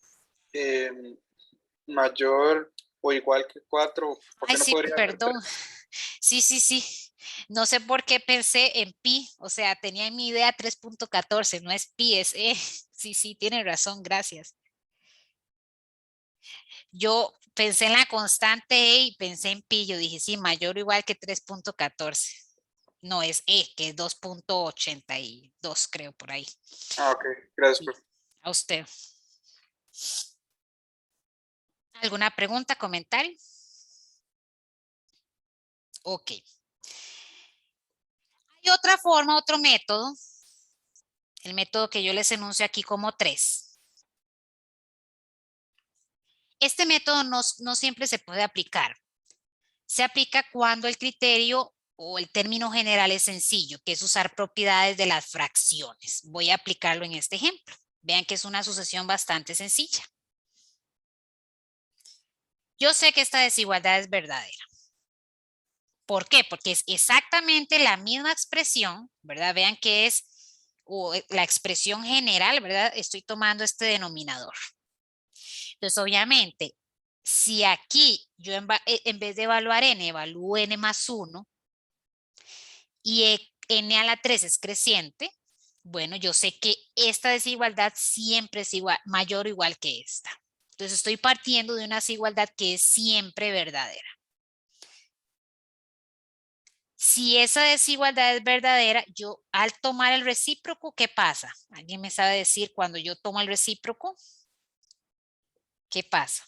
mayor o igual que 4? ¿Por Ay, qué no sí, podría ser perdón. 3? Sí, sí, sí. No sé por qué pensé en pi, o sea, tenía en mi idea 3.14, no es pi, es e. Sí, sí, tiene razón, gracias. Yo pensé en la constante e y pensé en pi, yo dije, sí, mayor o igual que 3.14. No es e, que es 2.82, creo, por ahí. Ah, ok. Gracias, Sí. profe. A usted. ¿Alguna pregunta, comentario? Ok. Hay otra forma, otro método, el método que yo les enuncio aquí como 3. Este método no siempre se puede aplicar. Se aplica cuando el criterio o el término general es sencillo, que es usar propiedades de las fracciones. Voy a aplicarlo en este ejemplo. Vean que es una sucesión bastante sencilla. Yo sé que esta desigualdad es verdadera. ¿Por qué? Porque es exactamente la misma expresión, ¿verdad? Vean que es la expresión general, ¿verdad? Estoy tomando este denominador. Entonces, obviamente, si aquí yo en vez de evaluar n, evalúo n más 1 y n a la 3 es creciente, bueno, yo sé que esta desigualdad siempre es igual, mayor o igual que esta. Entonces, estoy partiendo de una desigualdad que es siempre verdadera. Si esa desigualdad es verdadera, yo al tomar el recíproco, ¿qué pasa? ¿Alguien me sabe decir cuando yo tomo el recíproco? ¿Qué pasa?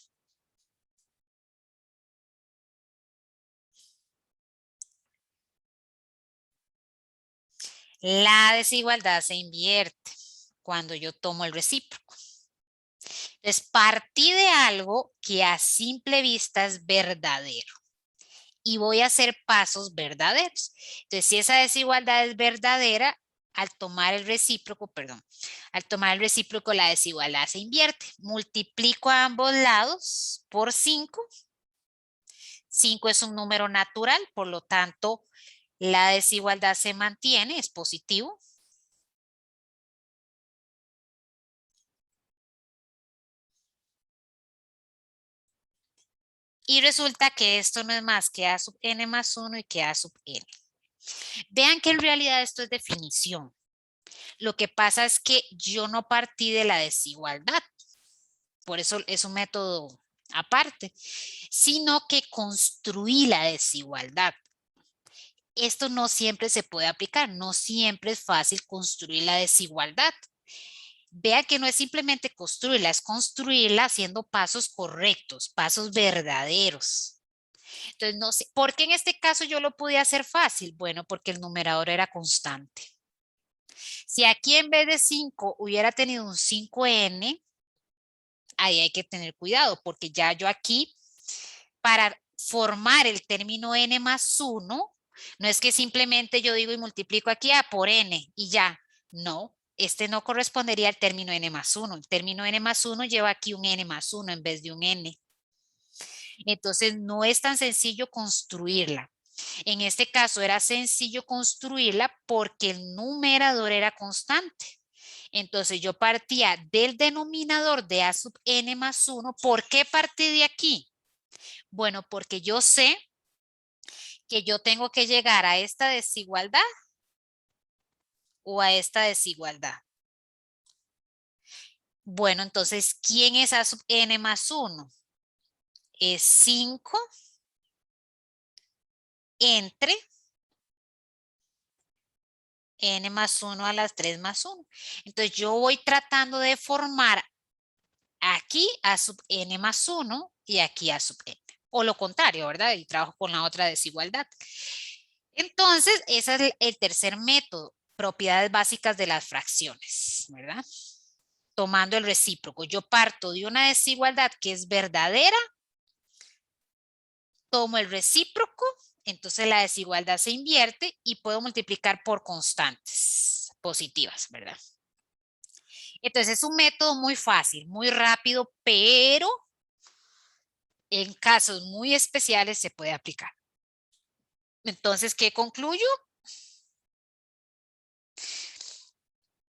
La desigualdad se invierte cuando yo tomo el recíproco. Entonces, partí de algo que a simple vista es verdadero y voy a hacer pasos verdaderos. Entonces, si esa desigualdad es verdadera, al tomar el recíproco, la desigualdad se invierte. Multiplico a ambos lados por 5. 5 es un número natural, por lo tanto, la desigualdad se mantiene, es positivo. Y resulta que esto no es más que a sub n más 1 y que a sub n. Vean que en realidad esto es definición. Lo que pasa es que yo no partí de la desigualdad. Por eso es un método aparte, sino que construí la desigualdad. Esto no siempre se puede aplicar, no siempre es fácil construir la desigualdad. Vea que no es simplemente construirla, es construirla haciendo pasos correctos, pasos verdaderos. Entonces, no sé, ¿por qué en este caso yo lo pude hacer fácil? Bueno, porque el numerador era constante. Si aquí en vez de 5 hubiera tenido un 5n, ahí hay que tener cuidado, porque ya yo aquí, para formar el término n más 1, no es que simplemente yo digo y multiplico aquí a por n y ya. No, este no correspondería al término n más 1. El término n más 1 lleva aquí un n más 1 en vez de un n. Entonces, no es tan sencillo construirla. En este caso era sencillo construirla porque el numerador era constante. Entonces yo partía del denominador de a sub n más 1. ¿Por qué partí de aquí? Bueno, porque yo sé que yo tengo que llegar a esta desigualdad o a esta desigualdad. Bueno, entonces, ¿quién es a sub n más 1? Es 5 entre n más 1 a las 3 más 1. Entonces yo voy tratando de formar aquí a sub n más 1 y aquí a sub n. O lo contrario, ¿verdad? Y trabajo con la otra desigualdad. Entonces, ese es el tercer método, propiedades básicas de las fracciones, ¿verdad? Tomando el recíproco. Yo parto de una desigualdad que es verdadera, tomo el recíproco, entonces la desigualdad se invierte y puedo multiplicar por constantes positivas, ¿verdad? Entonces es un método muy fácil, muy rápido, pero en casos muy especiales se puede aplicar. Entonces, ¿qué concluyo?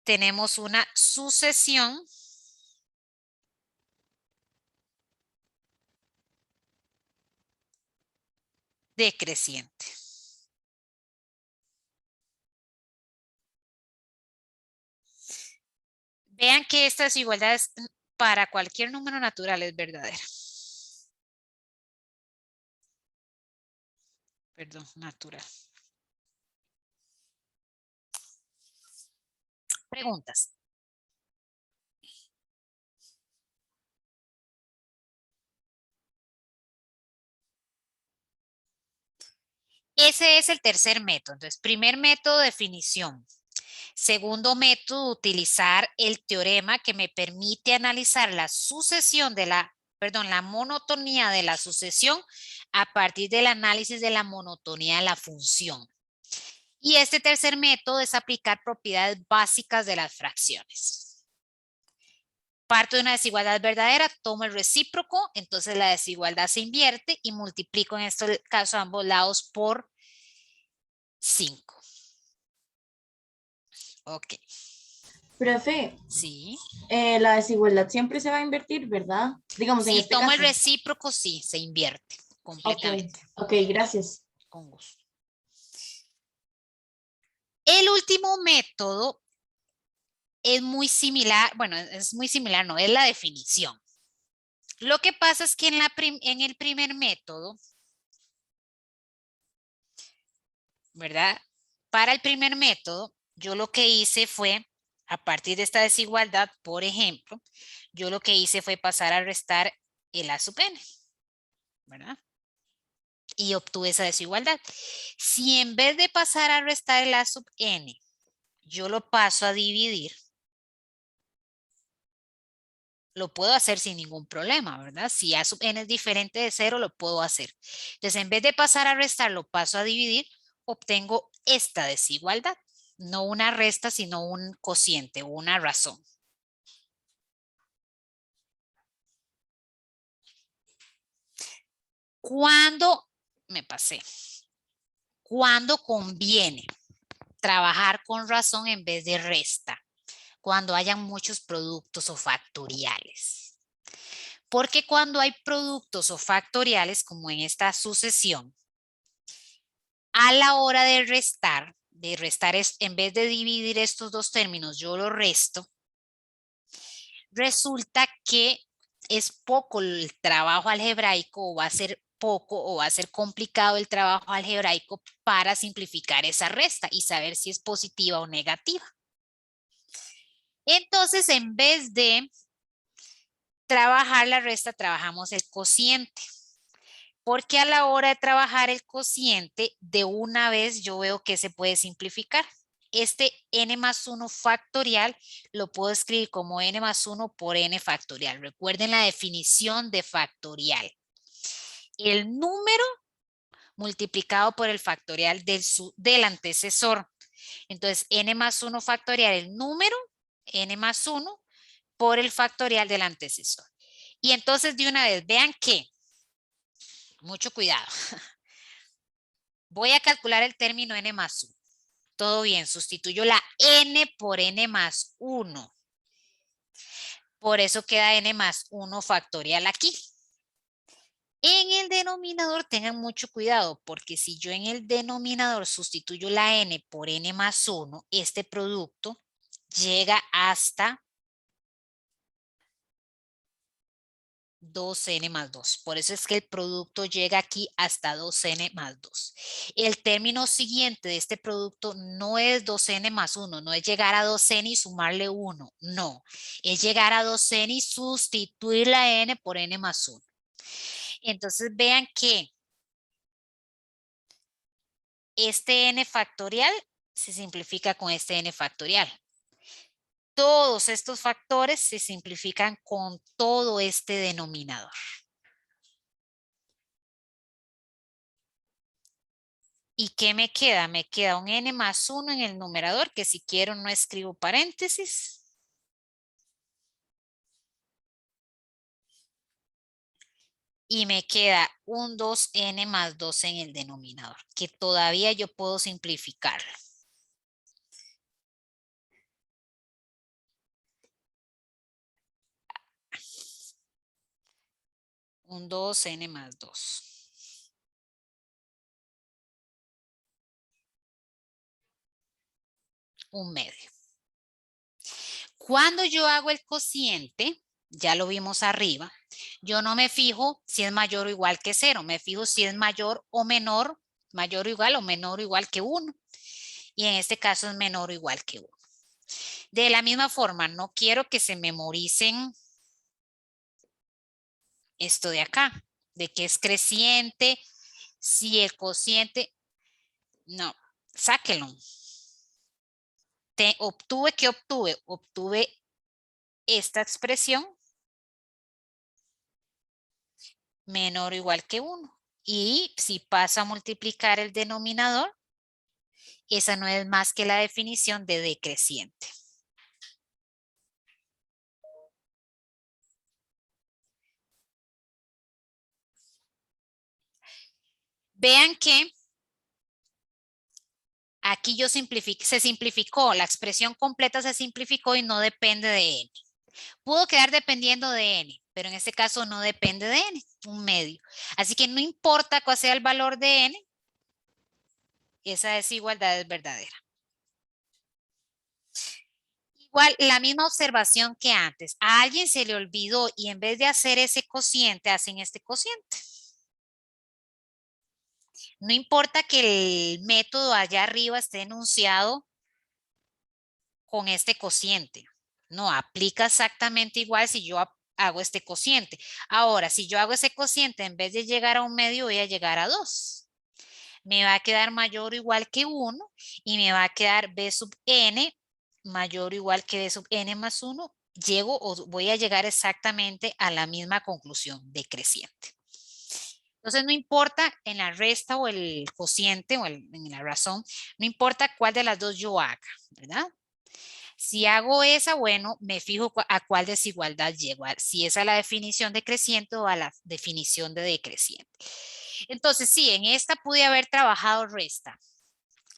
Tenemos una sucesión decreciente. Vean que esta desigualdad es para cualquier número natural es verdadera. Perdón, natural. Preguntas. Ese es el tercer método. Entonces, primer método, definición. Segundo método, utilizar el teorema que me permite analizar la sucesión de la monotonía de la sucesión a partir del análisis de la monotonía de la función. Y este tercer método es aplicar propiedades básicas de las fracciones. Parto de una desigualdad verdadera, tomo el recíproco, entonces la desigualdad se invierte y multiplico en este caso ambos lados por 5. Ok. Profe, Sí. la desigualdad siempre se va a invertir, ¿verdad? Digamos, en Si este tomo el caso. recíproco, sí, se invierte Ok, completamente. ok, gracias. Con gusto. El último método es muy similar, bueno, es muy similar, no, es la definición. Lo que pasa es que en el primer método, ¿verdad? Para el primer método, yo lo que hice fue, a partir de esta desigualdad, por ejemplo, yo lo que hice fue pasar a restar el A sub n, ¿verdad? Y obtuve esa desigualdad. Si en vez de pasar a restar el A sub n, yo lo paso a dividir, lo puedo hacer sin ningún problema, ¿verdad? Si A sub n es diferente de 0, lo puedo hacer. Entonces, en vez de pasar a restar, lo paso a dividir, obtengo esta desigualdad. No una resta, sino un cociente o una razón. ¿Cuándo me pasé? ¿Cuándo conviene trabajar con razón en vez de resta? Cuando hayan muchos productos o factoriales. Porque cuando hay productos o factoriales, como en esta sucesión, a la hora de restar es, en vez de dividir estos dos términos, yo lo resto, resulta que es poco el trabajo algebraico o va a ser poco o va a ser complicado el trabajo algebraico para simplificar esa resta y saber si es positiva o negativa. Entonces, en vez de trabajar la resta, trabajamos el cociente. Porque a la hora de trabajar el cociente, de una vez yo veo que se puede simplificar. Este n más 1 factorial lo puedo escribir como n más 1 por n factorial. Recuerden la definición de factorial. El número multiplicado por el factorial del antecesor. Entonces, n más 1 factorial, el número, n más 1 por el factorial del antecesor. Y entonces, de una vez, vean que, mucho cuidado. Voy a calcular el término n más 1. Todo bien, sustituyo la n por n más 1. Por eso queda n más 1 factorial aquí. En el denominador tengan mucho cuidado, porque si yo en el denominador sustituyo la n por n más 1, este producto llega hasta 2n más 2. Por eso es que el producto llega aquí hasta 2n más 2. El término siguiente de este producto no es 2n más 1, no es llegar a 2n y sumarle 1, no. Es llegar a 2n y sustituir la n por n más 1. Entonces vean que este n factorial se simplifica con este n factorial. Todos estos factores se simplifican con todo este denominador. ¿Y qué me queda? Me queda un n más 1 en el numerador, que si quiero no escribo paréntesis. Y me queda un 2n más 2 en el denominador, que todavía yo puedo simplificarlo. Un 2n más 2. Un medio. Cuando yo hago el cociente, ya lo vimos arriba, yo no me fijo si es mayor o igual que 0, me fijo si es mayor o menor, mayor o menor o igual que 1. Y en este caso es menor o igual que 1. De la misma forma, no quiero que se memoricen esto de acá, de que es creciente, si el cociente, no, sáquenlo. Obtuve esta expresión menor o igual que 1. Y si paso a multiplicar el denominador, esa no es más que la definición de decreciente. Vean que aquí se simplificó, la expresión completa se simplificó y no depende de n. Pudo quedar dependiendo de n, pero en este caso no depende de n, un medio. Así que no importa cuál sea el valor de n, esa desigualdad es verdadera. Igual, la misma observación que antes. A alguien se le olvidó y en vez de hacer ese cociente, hacen este cociente. No importa que el método allá arriba esté enunciado con este cociente. No, aplica exactamente igual si yo hago este cociente. Ahora, si yo hago ese cociente, en vez de llegar a un medio, voy a llegar a 2. Me va a quedar mayor o igual que 1 y me va a quedar b sub n mayor o igual que b sub n más 1. Voy a llegar exactamente a la misma conclusión decreciente. Entonces no importa en la resta o el cociente o en la razón, no importa cuál de las dos yo haga, ¿verdad? Si hago esa, bueno, me fijo a cuál desigualdad llego, si es a la definición de creciente o a la definición de decreciente. Entonces, sí, en esta pude haber trabajado resta.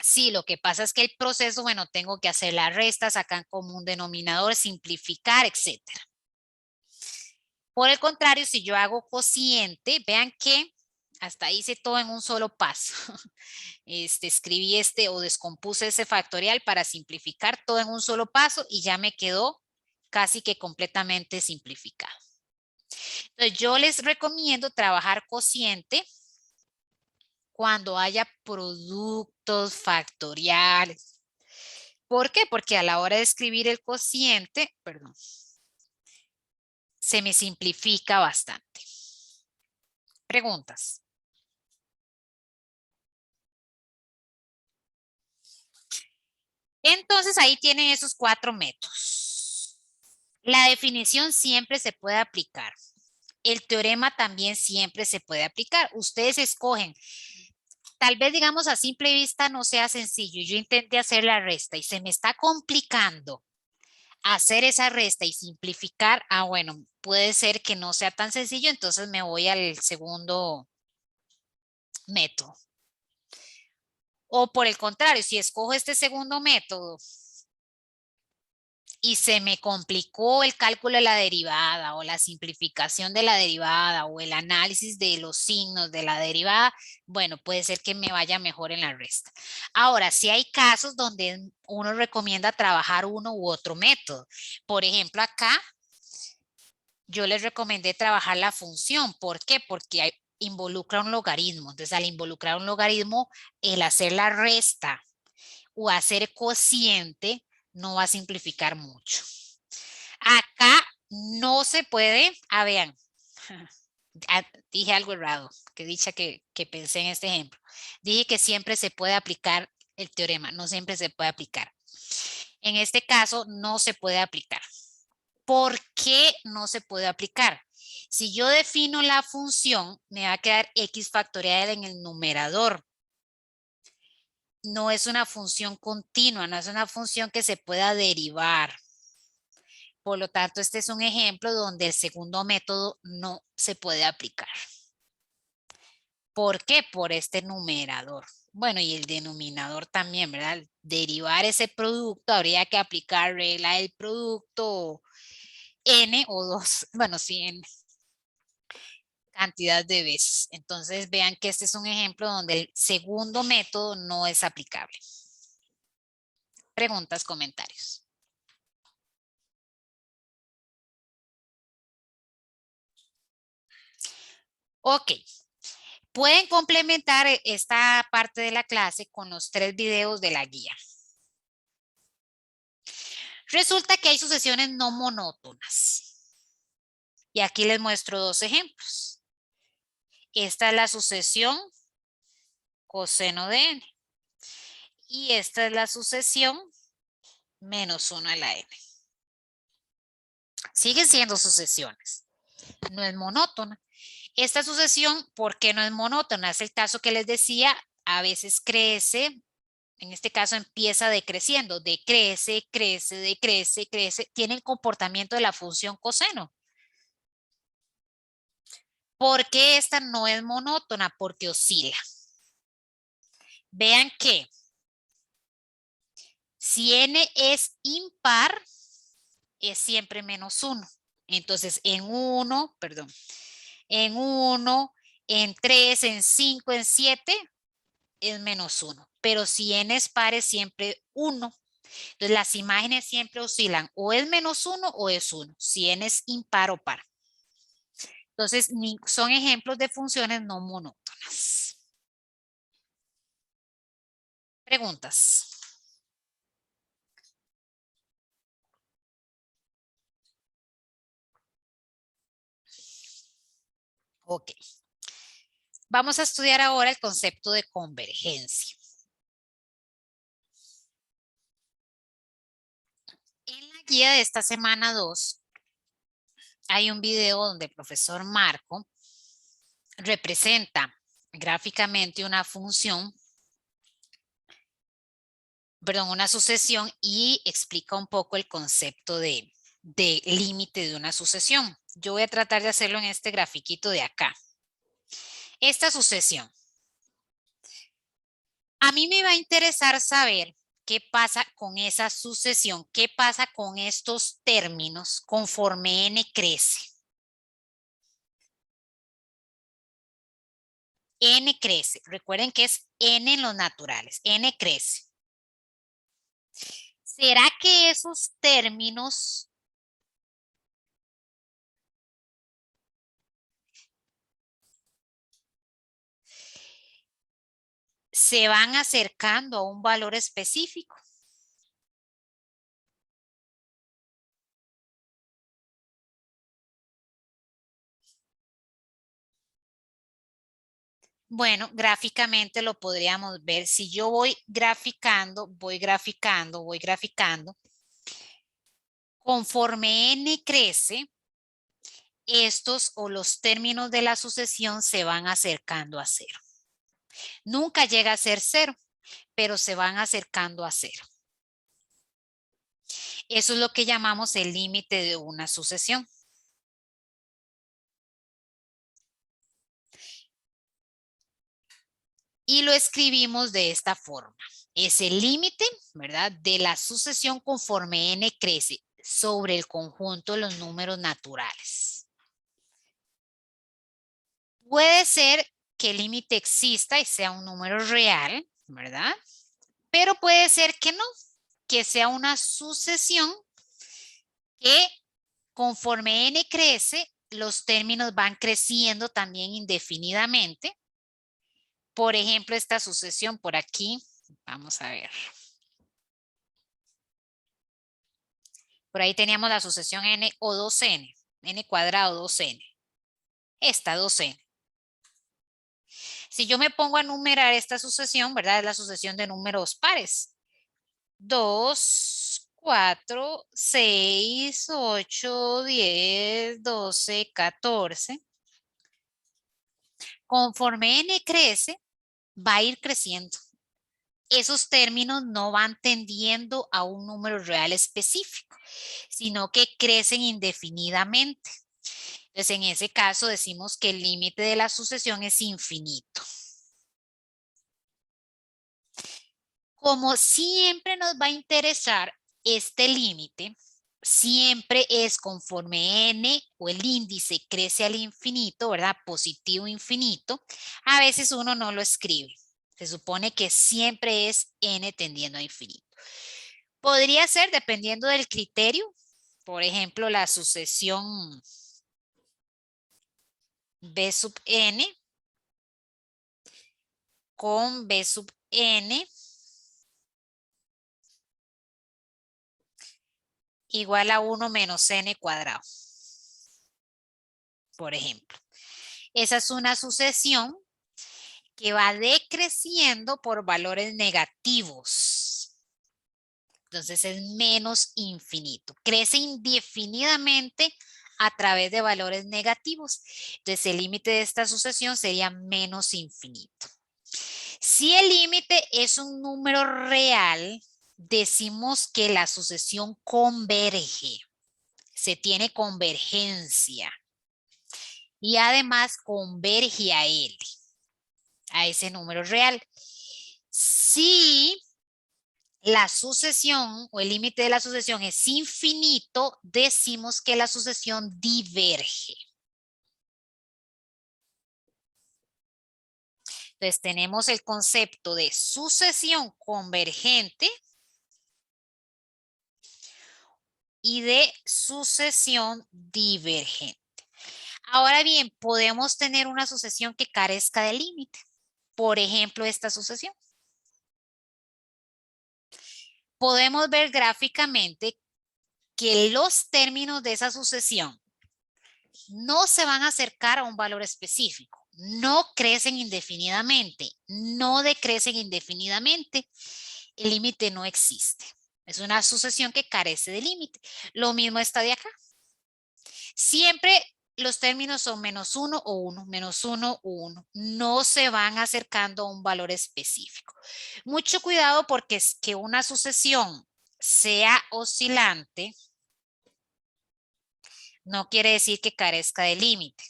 Sí, lo que pasa es que el proceso, bueno, tengo que hacer la resta, sacar como un denominador, simplificar, etc. Por el contrario, si yo hago cociente, vean que hasta hice todo en un solo paso. Escribí o descompuse ese factorial para simplificar todo en un solo paso y ya me quedó casi que completamente simplificado. Entonces, yo les recomiendo trabajar cociente cuando haya productos factoriales. ¿Por qué? Porque a la hora de escribir el cociente, perdón, se me simplifica bastante. Preguntas. Entonces, ahí tienen esos 4 métodos. La definición siempre se puede aplicar. El teorema también siempre se puede aplicar. Ustedes escogen. Tal vez, digamos, a simple vista no sea sencillo. Yo intenté hacer la resta y se me está complicando hacer esa resta y simplificar. Bueno, puede ser que no sea tan sencillo, entonces me voy al segundo método. O por el contrario, si escojo este segundo método y se me complicó el cálculo de la derivada o la simplificación de la derivada o el análisis de los signos de la derivada, bueno, puede ser que me vaya mejor en la resta. Ahora, sí hay casos donde uno recomienda trabajar uno u otro método. Por ejemplo, acá yo les recomendé trabajar la función. ¿Por qué? Porque involucra un logaritmo. Entonces, al involucrar un logaritmo, el hacer la resta o hacer cociente no va a simplificar mucho. Acá no se puede, vean, dije algo errado, que dicha que pensé en este ejemplo. Dije que siempre se puede aplicar el teorema, no siempre se puede aplicar. En este caso no se puede aplicar. ¿Por qué no se puede aplicar? Si yo defino la función, me va a quedar x factorial en el numerador. No es una función continua, no es una función que se pueda derivar. Por lo tanto, este es un ejemplo donde el segundo método no se puede aplicar. ¿Por qué? Por este numerador. Bueno, y el denominador también, ¿verdad? Derivar ese producto, habría que aplicar regla del producto n o 2, bueno, sí, n cantidad de veces. Entonces, vean que este es un ejemplo donde el segundo método no es aplicable. Preguntas, comentarios. Ok. Pueden complementar esta parte de la clase con los 3 videos de la guía. Resulta que hay sucesiones no monótonas. Y aquí les muestro 2 ejemplos. Esta es la sucesión coseno de n. Y esta es la sucesión menos 1 a la n. Siguen siendo sucesiones. No es monótona. Esta sucesión, ¿por qué no es monótona? Es el caso que les decía, a veces crece, en este caso empieza decreciendo, decrece, crece, decrece, crece, tiene el comportamiento de la función coseno. ¿Por qué esta no es monótona? Porque oscila. Vean que si n es impar, es siempre menos 1. Entonces, en 1, en 3, en 5, en 7, es menos 1. Pero si n es par, es siempre 1. Entonces, las imágenes siempre oscilan. O es menos 1 o es 1. Si n es impar o par. Entonces, son ejemplos de funciones no monótonas. Preguntas. Ok. Vamos a estudiar ahora el concepto de convergencia. En la guía de esta semana 2 hay un video donde el profesor Marco representa gráficamente una función, perdón, una sucesión y explica un poco el concepto de límite de una sucesión. Yo voy a tratar de hacerlo en este grafiquito de acá. Esta sucesión. A mí me va a interesar saber qué pasa con esa sucesión, qué pasa con estos términos conforme n crece. N crece, recuerden que es n en los naturales, n crece. ¿Será que esos términos se van acercando a un valor específico? Bueno, gráficamente lo podríamos ver. Si yo voy graficando, conforme n crece, estos o los términos de la sucesión se van acercando a 0. Nunca llega a ser 0, pero se van acercando a 0. Eso es lo que llamamos el límite de una sucesión. Y lo escribimos de esta forma. Es el límite, ¿verdad?, de la sucesión conforme n crece sobre el conjunto de los números naturales. Puede ser que el límite exista y sea un número real, ¿verdad? Pero puede ser que no, que sea una sucesión que conforme n crece, los términos van creciendo también indefinidamente. Por ejemplo, esta sucesión por aquí, vamos a ver. Por ahí teníamos la sucesión n o 2n, n cuadrado 2n. Esta 2n. Si yo me pongo a numerar esta sucesión, ¿verdad? Es la sucesión de números pares. 2, 4, 6, 8, 10, 12, 14. Conforme n crece, va a ir creciendo. Esos términos no van tendiendo a un número real específico, sino que crecen indefinidamente. Entonces, en ese caso decimos que el límite de la sucesión es infinito. Como siempre nos va a interesar este límite, siempre es conforme n o el índice crece al infinito, ¿verdad? Positivo infinito, a veces uno no lo escribe. Se supone que siempre es n tendiendo a infinito. Podría ser dependiendo del criterio, por ejemplo, la sucesión b sub n con b sub n igual a 1 menos n cuadrado, por ejemplo. Esa es una sucesión que va decreciendo por valores negativos. Entonces es menos infinito. Crece indefinidamente a través de valores negativos. Entonces el límite de esta sucesión sería menos infinito. Si el límite es un número real, decimos que la sucesión converge. Se tiene convergencia. Y además converge a L, a ese número real. Si la sucesión o el límite de la sucesión es infinito, decimos que la sucesión diverge. Entonces tenemos el concepto de sucesión convergente y de sucesión divergente. Ahora bien, podemos tener una sucesión que carezca de límite. Por ejemplo, esta sucesión. Podemos ver gráficamente que los términos de esa sucesión no se van a acercar a un valor específico, no crecen indefinidamente, no decrecen indefinidamente, el límite no existe. Es una sucesión que carece de límite. Lo mismo está de acá. Siempre los términos son menos 1 o 1, menos 1 o 1. No se van acercando a un valor específico. Mucho cuidado porque es que una sucesión sea oscilante no quiere decir que carezca de límite.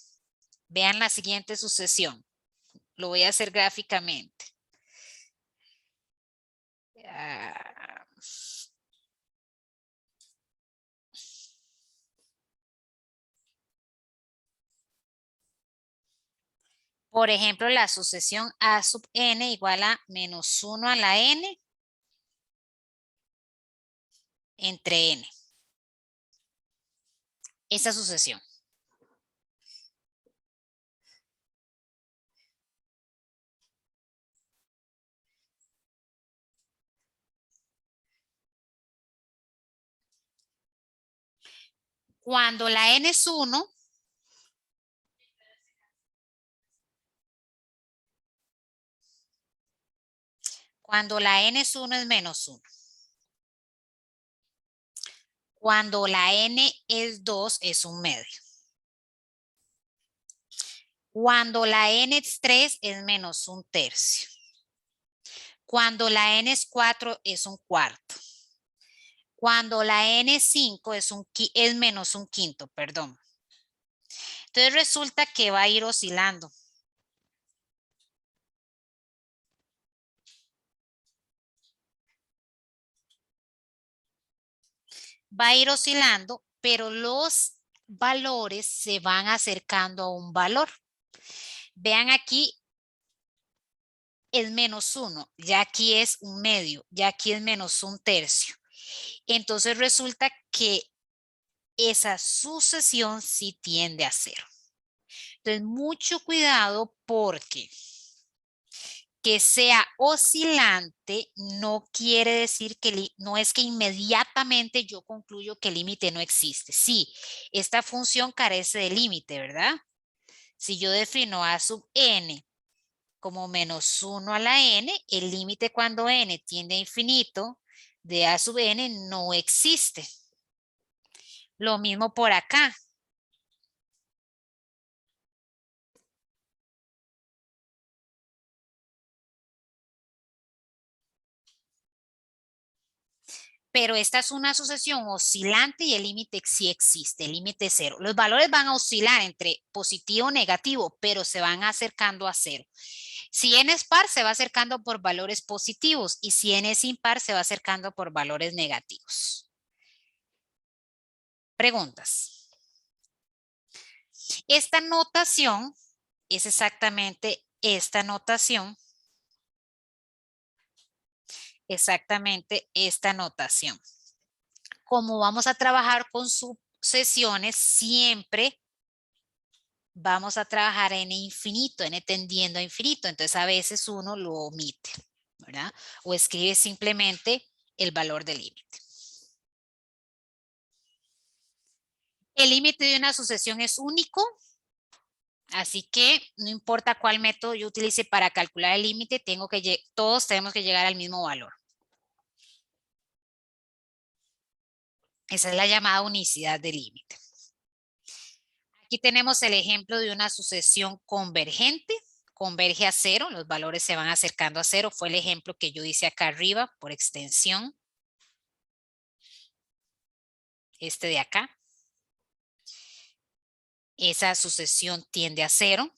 Vean la siguiente sucesión. Lo voy a hacer gráficamente. Por ejemplo, la sucesión a sub n igual a menos 1 a la n entre n. Esa sucesión. Cuando la n es 1, cuando la n es 1 es menos 1. Cuando la n es 2 es un medio. Cuando la n es 3 es menos un tercio. Cuando la n es 4 es un cuarto. Cuando la n es 5 es menos un quinto, perdón. Entonces resulta que va a ir oscilando. Va a ir oscilando, pero los valores se van acercando a un valor. Vean aquí, es menos 1, ya aquí es un medio, ya aquí es menos un tercio. Entonces resulta que esa sucesión sí tiende a 0. Entonces, mucho cuidado porque que sea oscilante no quiere decir que no es que inmediatamente yo concluyo que el límite no existe. Sí, esta función carece de límite, ¿verdad? Si yo defino a sub n como menos 1 a la n, el límite cuando n tiende a infinito de a sub n no existe. Lo mismo por acá. Pero esta es una sucesión oscilante y el límite sí existe, el límite es 0. Los valores van a oscilar entre positivo o negativo, pero se van acercando a 0. Si n es par, se va acercando por valores positivos y si n es impar, se va acercando por valores negativos. Preguntas. Esta notación es exactamente esta notación. Exactamente esta notación. Como vamos a trabajar con sucesiones, siempre vamos a trabajar en infinito, n tendiendo a infinito. Entonces a veces uno lo omite, ¿verdad? O escribe simplemente el valor del límite. El límite de una sucesión es único, así que no importa cuál método yo utilice para calcular el límite, todos tenemos que llegar al mismo valor. Esa es la llamada unicidad de límite. Aquí tenemos el ejemplo de una sucesión convergente. Converge a 0, los valores se van acercando a 0. Fue el ejemplo que yo hice acá arriba por extensión. Este de acá. Esa sucesión tiende a 0.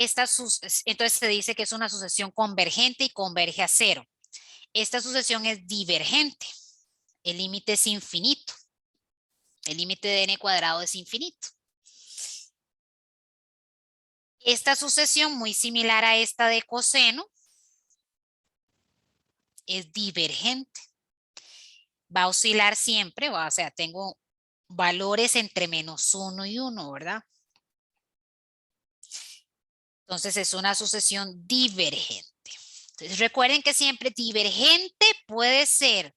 Entonces se dice que es una sucesión convergente y converge a 0. Esta sucesión es divergente. El límite es infinito. El límite de n cuadrado es infinito. Esta sucesión, muy similar a esta de coseno, es divergente. Va a oscilar siempre, o sea, tengo valores entre menos 1 y 1, ¿verdad? Entonces es una sucesión divergente. Entonces recuerden que siempre divergente puede ser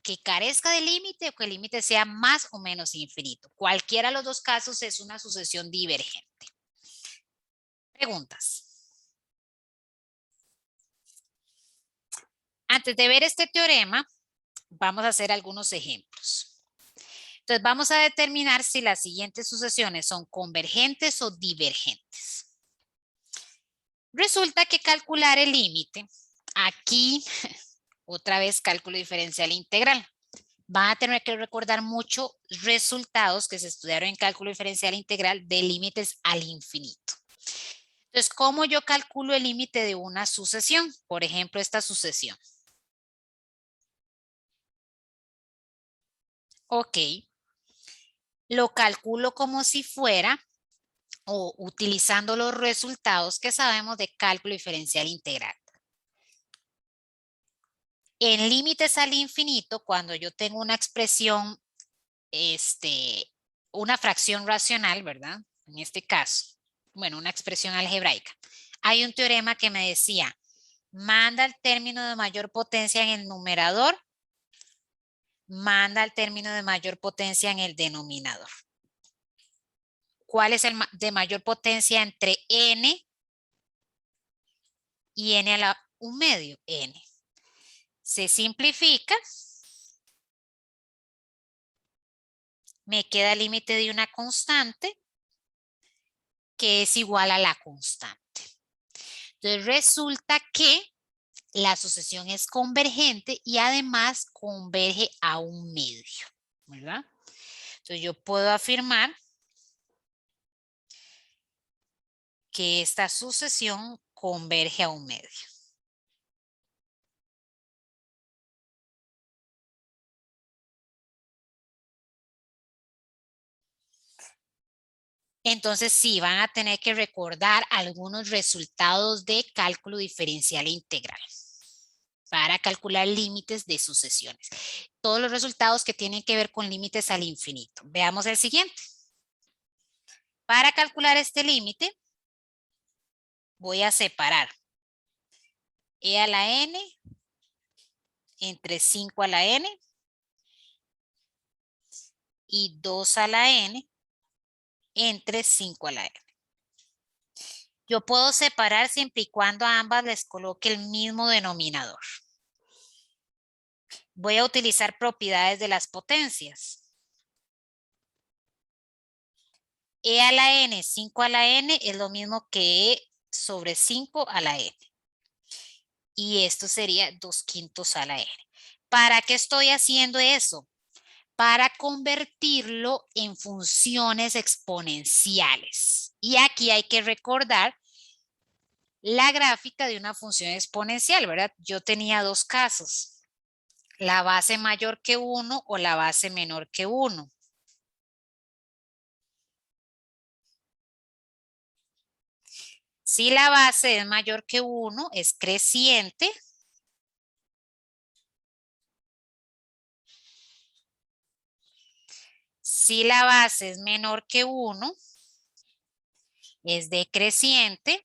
que carezca de límite o que el límite sea más o menos infinito. Cualquiera de los dos casos es una sucesión divergente. Preguntas. Antes de ver este teorema, vamos a hacer algunos ejemplos. Entonces vamos a determinar si las siguientes sucesiones son convergentes o divergentes. Resulta que calcular el límite, aquí otra vez cálculo diferencial integral. Van a tener que recordar muchos resultados que se estudiaron en cálculo diferencial integral de límites al infinito. Entonces, ¿cómo yo calculo el límite de una sucesión? Por ejemplo, esta sucesión. Ok. Lo calculo como si fuera o utilizando los resultados que sabemos de cálculo diferencial integral. En límites al infinito, cuando yo tengo una expresión, una fracción racional, ¿verdad? En este caso, bueno, una expresión algebraica. Hay un teorema que me decía, manda el término de mayor potencia en el numerador, manda el término de mayor potencia en el denominador. ¿Cuál es el de mayor potencia entre n y n a la 1 medio? N. Se simplifica. Me queda el límite de una constante que es igual a la constante. Entonces resulta que la sucesión es convergente y además converge a 1 medio, ¿verdad? Entonces yo puedo afirmar que esta sucesión converge a 1 medio. Entonces sí, van a tener que recordar algunos resultados de cálculo diferencial integral para calcular límites de sucesiones. Todos los resultados que tienen que ver con límites al infinito. Veamos el siguiente. Para calcular este límite, voy a separar e a la n entre 5 a la n y 2 a la n entre 5 a la n. Yo puedo separar siempre y cuando a ambas les coloque el mismo denominador. Voy a utilizar propiedades de las potencias. E a la n, 5 a la n, es lo mismo que e sobre 5 a la n. Y esto sería 2/5 a la n. ¿Para qué estoy haciendo eso? Para convertirlo en funciones exponenciales. Y aquí hay que recordar la gráfica de una función exponencial, ¿verdad? Yo tenía dos casos, la base mayor que 1 o la base menor que 1. Si la base es mayor que 1, es creciente. Si la base es menor que 1, es decreciente.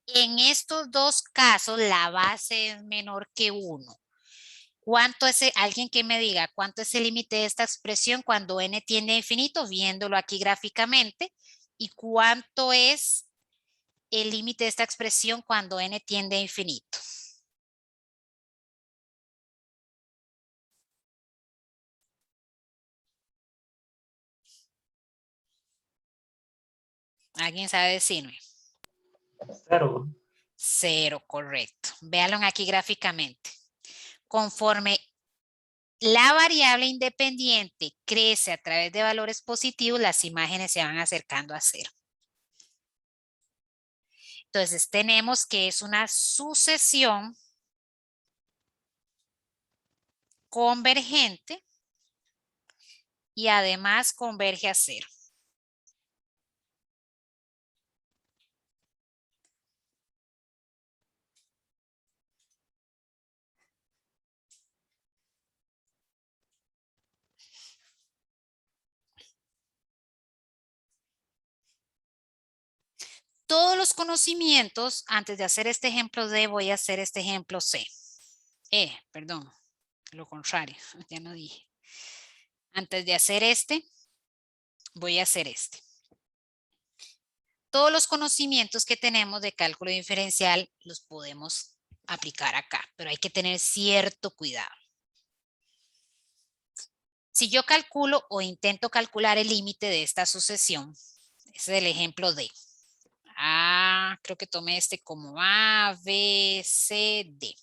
En estos dos casos, la base es menor que 1. ¿Cuánto es alguien que me diga cuánto es el límite de esta expresión cuando n tiende a infinito? Viéndolo aquí gráficamente. ¿Y cuánto es el límite de esta expresión cuando n tiende a infinito? ¿Alguien sabe decirme? 0. 0, correcto. Véanlo aquí gráficamente. Conforme la variable independiente crece a través de valores positivos, las imágenes se van acercando a 0. Entonces tenemos que es una sucesión convergente y además converge a 0. Todos los conocimientos, antes de hacer este ejemplo D, voy a hacer este ejemplo C. Perdón, lo contrario, ya no dije. Antes de hacer este, voy a hacer este. Todos los conocimientos que tenemos de cálculo diferencial los podemos aplicar acá, pero hay que tener cierto cuidado. Si yo calculo o intento calcular el límite de esta sucesión, ese es el ejemplo D. Creo que tomé este como A, B, C, D.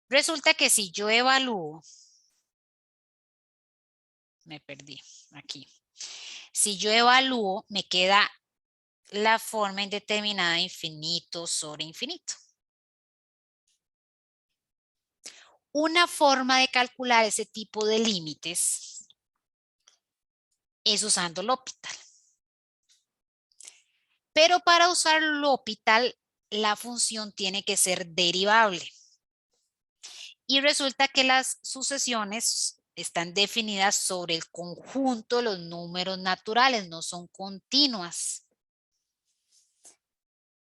Resulta que si yo evalúo, me perdí aquí. Si yo evalúo, me queda la forma indeterminada infinito sobre infinito. Una forma de calcular ese tipo de límites es usando L'Hopital. Pero para usar L'Hopital, la función tiene que ser derivable. Y resulta que las sucesiones están definidas sobre el conjunto de los números naturales, no son continuas.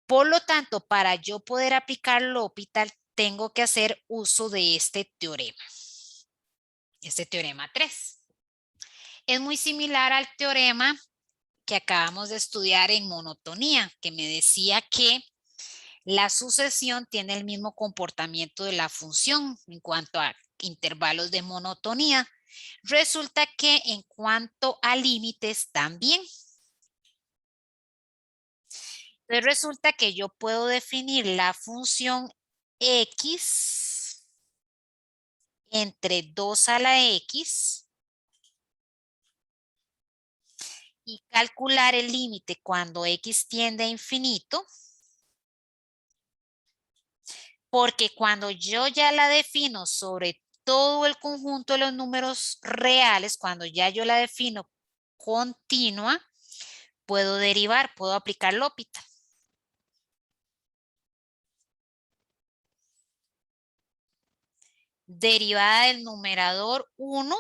Por lo tanto, para yo poder aplicar L'Hopital, tengo que hacer uso de este teorema 3. Es muy similar al teorema que acabamos de estudiar en monotonía, que me decía que la sucesión tiene el mismo comportamiento de la función en cuanto a intervalos de monotonía. Resulta que en cuanto a límites también. Entonces resulta que yo puedo definir la función x entre 2 a la x y calcular el límite cuando x tiende a infinito, porque cuando yo ya la defino sobre todo el conjunto de los números reales, cuando ya yo la defino continua, puedo derivar, puedo aplicar L'Hopital. Derivada del numerador 1,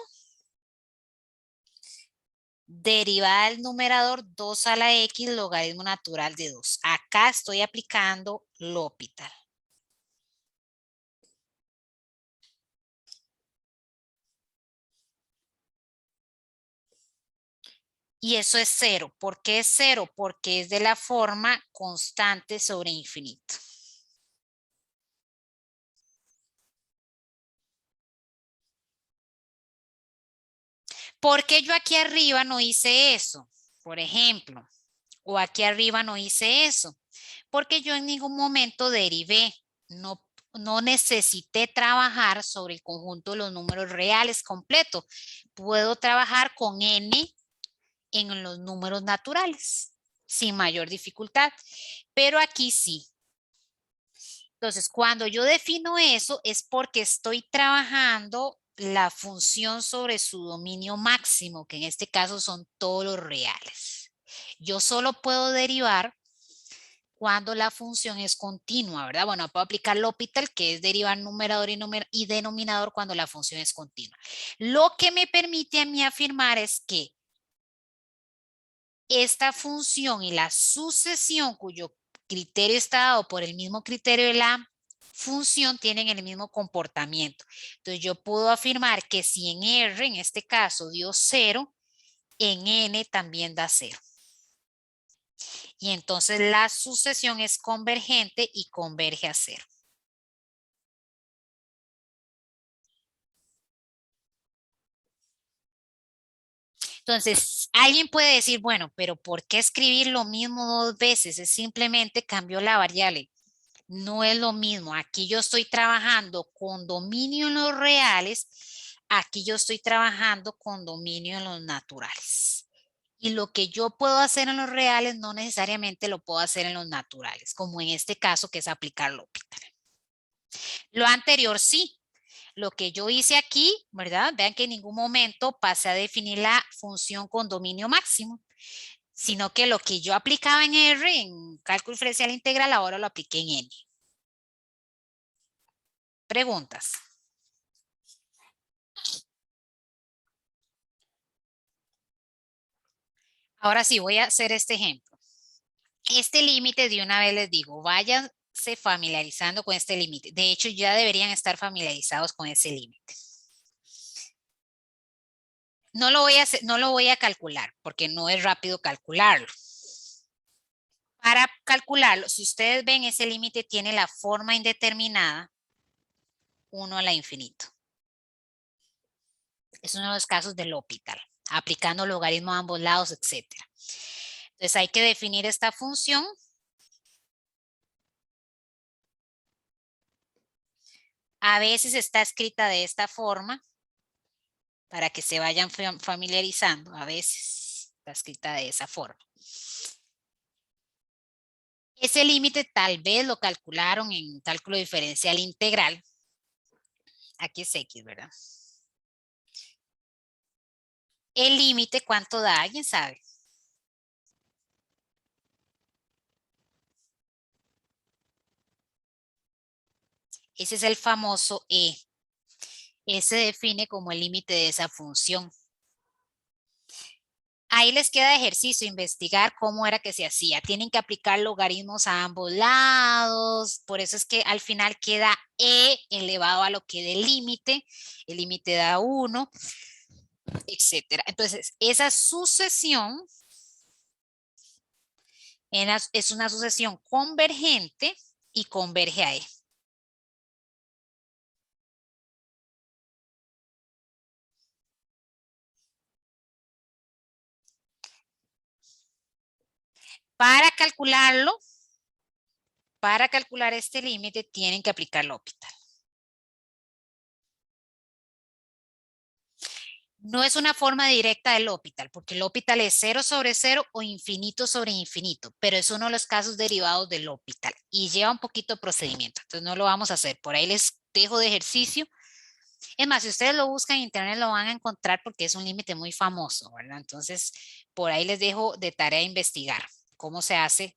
derivada del numerador 2 a la x logaritmo natural de 2. Acá estoy aplicando L'Hopital. Y eso es 0. ¿Por qué es 0? Porque es de la forma constante sobre infinito. ¿Por qué yo aquí arriba no hice eso? Por ejemplo, o aquí arriba no hice eso. Porque yo en ningún momento derivé. No necesité trabajar sobre el conjunto de los números reales completo. Puedo trabajar con n en los números naturales sin mayor dificultad. Pero aquí sí. Entonces, cuando yo defino eso es porque estoy trabajando la función sobre su dominio máximo, que en este caso son todos los reales. Yo solo puedo derivar cuando la función es continua, ¿verdad? Bueno, puedo aplicar L'Hopital, que es derivar numerador y denominador cuando la función es continua. Lo que me permite a mí afirmar es que esta función y la sucesión cuyo criterio está dado por el mismo criterio de la función tienen el mismo comportamiento. Entonces yo puedo afirmar que si en R, en este caso, dio 0, en N también da 0. Y entonces la sucesión es convergente y converge a 0. Entonces, alguien puede decir, bueno, pero ¿por qué escribir lo mismo 2 veces? Es simplemente cambió la variable. No es lo mismo. Aquí yo estoy trabajando con dominio en los reales. Aquí yo estoy trabajando con dominio en los naturales. Y lo que yo puedo hacer en los reales no necesariamente lo puedo hacer en los naturales, como en este caso que es aplicar L'Hopital. Lo anterior sí. Lo que yo hice aquí, ¿verdad? Vean que en ningún momento pasé a definir la función con dominio máximo, sino que lo que yo aplicaba en R, en cálculo diferencial integral, ahora lo apliqué en N. Preguntas. Ahora sí, voy a hacer este ejemplo. Este límite, de una vez les digo, váyanse familiarizando con este límite. De hecho, ya deberían estar familiarizados con ese límite. No lo voy a calcular porque no es rápido calcularlo. Para calcularlo, si ustedes ven, ese límite tiene la forma indeterminada 1 a la infinito. Es uno de los casos del L'Hopital, aplicando logaritmo a ambos lados, etc. Entonces hay que definir esta función. A veces está escrita de esta forma para que se vayan familiarizando. A veces está escrita de esa forma. Ese límite tal vez lo calcularon en cálculo diferencial integral. Aquí es X, ¿verdad? El límite, ¿cuánto da? ¿Alguien sabe? Ese es el famoso E. Ese define como el límite de esa función. Ahí les queda ejercicio, investigar cómo era que se hacía. Tienen que aplicar logaritmos a ambos lados. Por eso es que al final queda E elevado a lo que dé el límite. El límite da 1, etc. Entonces, esa sucesión es una sucesión convergente y converge a E. Para calcularlo, para calcular este límite, tienen que aplicar L'Hopital. No es una forma directa del L'Hopital, porque el L'Hopital es 0 sobre 0 o infinito sobre infinito, pero es uno de los casos derivados del L'Hopital y lleva un poquito de procedimiento, entonces no lo vamos a hacer. Por ahí les dejo de ejercicio. Es más, si ustedes lo buscan en internet lo van a encontrar porque es un límite muy famoso, ¿verdad? Entonces, por ahí les dejo de tarea investigar cómo se hace.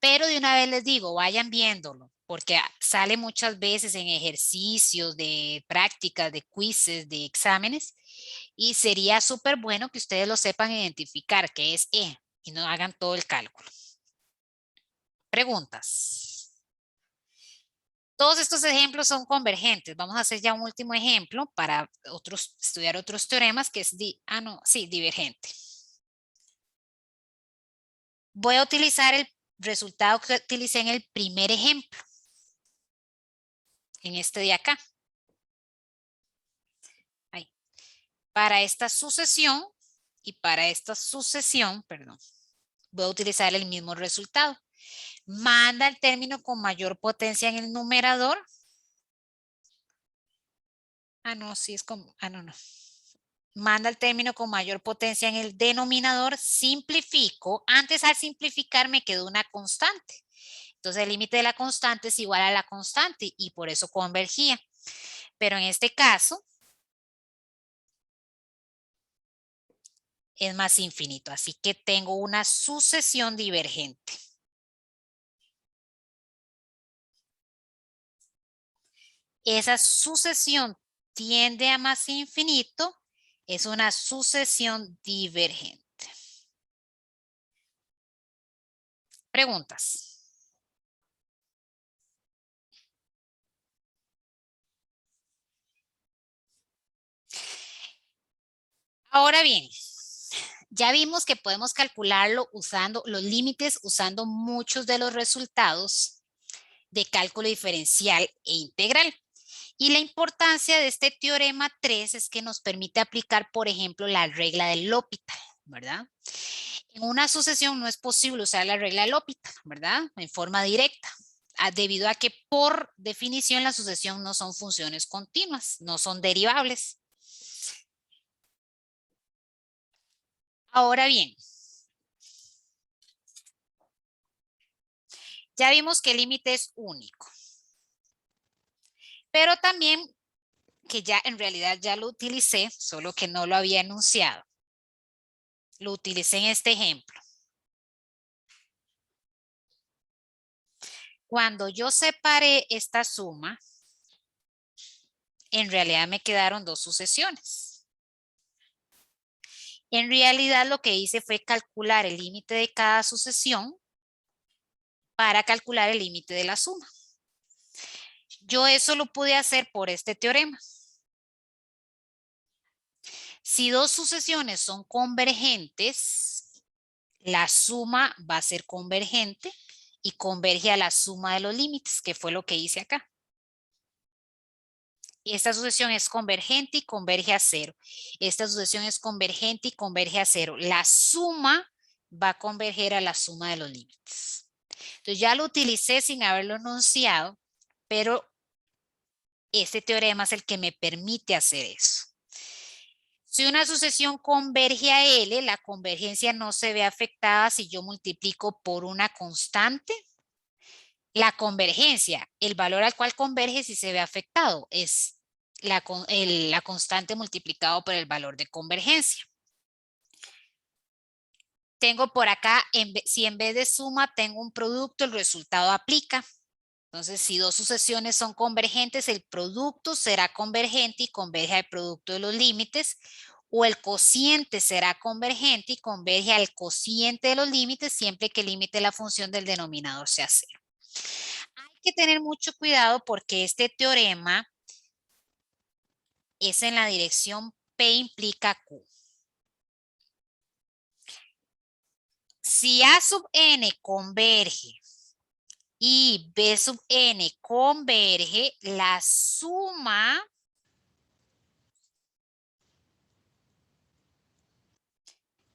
Pero de una vez les digo, vayan viéndolo, porque sale muchas veces en ejercicios de prácticas, de quizzes, de exámenes, y sería súper bueno que ustedes lo sepan identificar, que es E, y no hagan todo el cálculo. Preguntas. Todos estos ejemplos son convergentes. Vamos a hacer ya un último ejemplo para estudiar otros teoremas, que es divergente. Voy a utilizar el resultado que utilicé en el primer ejemplo. En este de acá. Ahí. Para esta sucesión y para esta sucesión, perdón, voy a utilizar el mismo resultado. Manda el término con mayor potencia en el numerador. Ah, no, sí es como, no. Manda el término con mayor potencia en el denominador, simplifico. Antes al simplificar me quedó una constante. Entonces el límite de la constante es igual a la constante y por eso convergía. Pero en este caso es más infinito, así que tengo una sucesión divergente. Esa sucesión tiende a más infinito, es una sucesión divergente. Preguntas. Ahora bien, ya vimos que podemos calcularlo usando los límites, usando muchos de los resultados de cálculo diferencial e integral. Y la importancia de este teorema 3 es que nos permite aplicar, por ejemplo, la regla del L'Hopital, ¿verdad? En una sucesión no es posible usar la regla del L'Hopital, ¿verdad? En forma directa, debido a que por definición la sucesión no son funciones continuas, no son derivables. Ahora bien, ya vimos que el límite es único, pero también que ya en realidad ya lo utilicé, solo que no lo había enunciado. Lo utilicé en este ejemplo. Cuando yo separé esta suma, en realidad me quedaron dos sucesiones. En realidad lo que hice fue calcular el límite de cada sucesión para calcular el límite de la suma. Yo eso lo pude hacer por este teorema. Si dos sucesiones son convergentes, la suma va a ser convergente y converge a la suma de los límites, que fue lo que hice acá. Esta sucesión es convergente y converge a cero. Esta sucesión es convergente y converge a cero. La suma va a converger a la suma de los límites. Entonces ya lo utilicé sin haberlo enunciado, pero este teorema es el que me permite hacer eso. Si una sucesión converge a L, la convergencia no se ve afectada si yo multiplico por una constante. La convergencia, el valor al cual converge si se ve afectado, es la constante multiplicado por el valor de convergencia. Tengo por acá, si en vez de suma tengo un producto, el resultado aplica. Entonces, si dos sucesiones son convergentes, el producto será convergente y converge al producto de los límites, o el cociente será convergente y converge al cociente de los límites siempre que el límite de la función del denominador sea cero. Hay que tener mucho cuidado porque este teorema es en la dirección P implica Q. Si A sub n converge y B sub n converge, la suma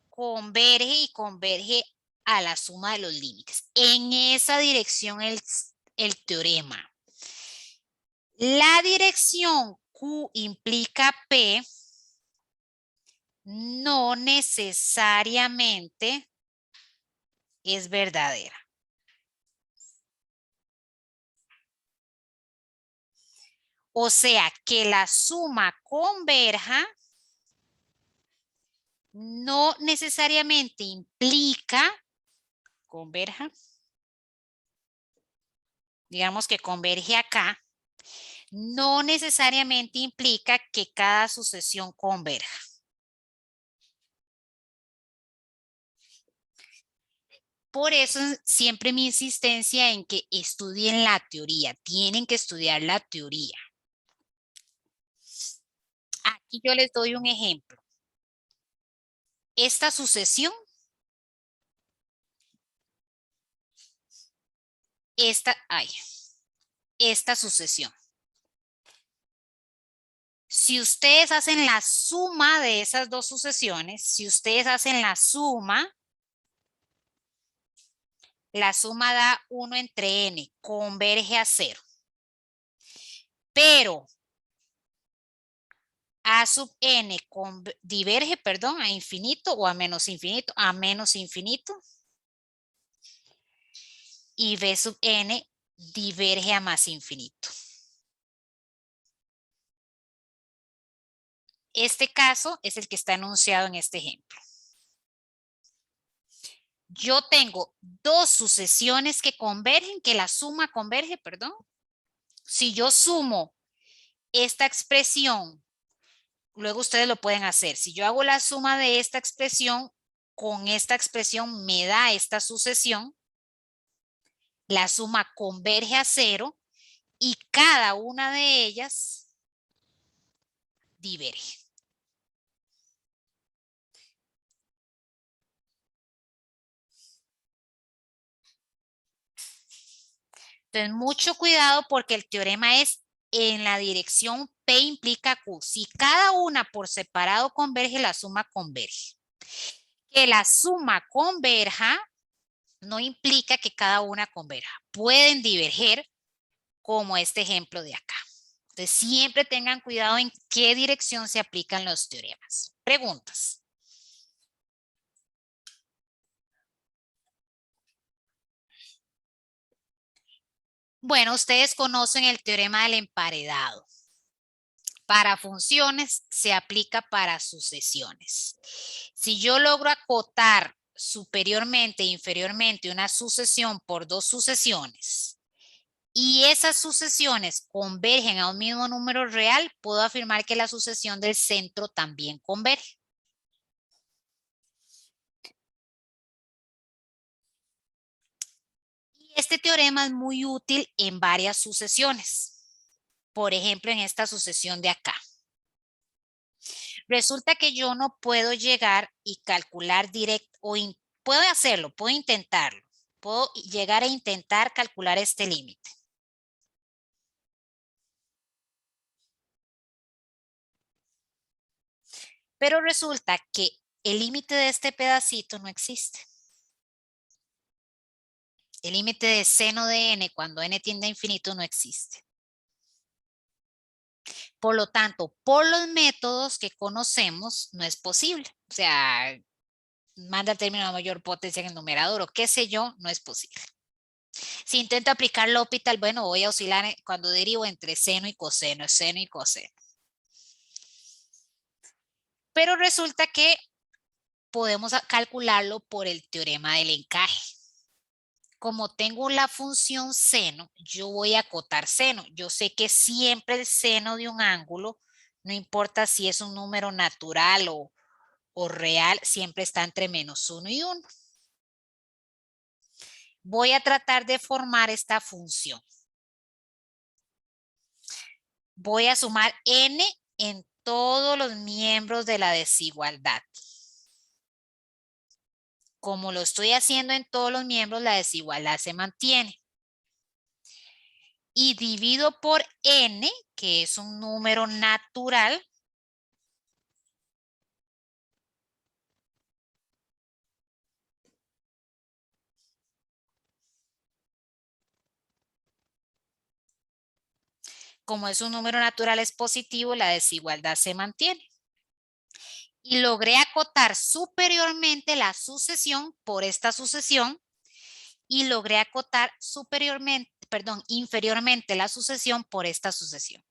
converge y converge a la suma de los límites. En esa dirección el teorema. La dirección Q implica P no necesariamente es verdadera. O sea, que la suma converja no necesariamente implica converja. Digamos que converge acá. No necesariamente implica que cada sucesión converja. Por eso siempre mi insistencia en que estudien la teoría. Tienen que estudiar la teoría. Aquí yo les doy un ejemplo. Esta sucesión esta sucesión. Si ustedes hacen la suma de esas dos sucesiones, si ustedes hacen la suma da 1 entre n, converge a 0. Pero a sub n diverge, perdón, a infinito o a menos infinito, y b sub n diverge a más infinito. Este caso es el que está enunciado en este ejemplo. Yo tengo dos sucesiones que convergen, que la suma converge, perdón. Si yo sumo esta expresión, luego ustedes lo pueden hacer. Si yo hago la suma de esta expresión, con esta expresión me da esta sucesión. La suma converge a 0 y cada una de ellas diverge. Entonces, mucho cuidado porque el teorema es en la dirección P implica Q. Si cada una por separado converge, la suma converge. Que la suma converja no implica que cada una converja. Pueden diverger como este ejemplo de acá. Entonces, siempre tengan cuidado en qué dirección se aplican los teoremas. Preguntas. Bueno, ustedes conocen el teorema del emparedado. Para funciones se aplica para sucesiones. Si yo logro acotar superiormente e inferiormente una sucesión por dos sucesiones y esas sucesiones convergen a un mismo número real, puedo afirmar que la sucesión del centro también converge. Y este teorema es muy útil en varias sucesiones. Por ejemplo, en esta sucesión de acá. Resulta que yo no puedo llegar y calcular directo, puedo hacerlo, puedo intentarlo. Puedo llegar a intentar calcular este límite. Pero resulta que el límite de este pedacito no existe. El límite de seno de n cuando n tiende a infinito no existe. Por lo tanto, por los métodos que conocemos, no es posible. O sea, manda el término de mayor potencia en el numerador o qué sé yo, no es posible. Si intento aplicar L'Hopital, bueno, voy a oscilar cuando derivo entre seno y coseno, seno y coseno. Pero resulta que podemos calcularlo por el teorema del encaje. Como tengo la función seno, yo voy a acotar seno. Yo sé que siempre el seno de un ángulo, no importa si es un número natural o real, siempre está entre menos 1 y 1. Voy a tratar de formar esta función. Voy a sumar n en todos los miembros de la desigualdad. Como lo estoy haciendo en todos los miembros, la desigualdad se mantiene. Y divido por n, que es un número natural. Como es un número natural, es positivo, la desigualdad se mantiene. Y logré acotar superiormente la sucesión por esta sucesión y logré acotar inferiormente la sucesión por esta sucesión.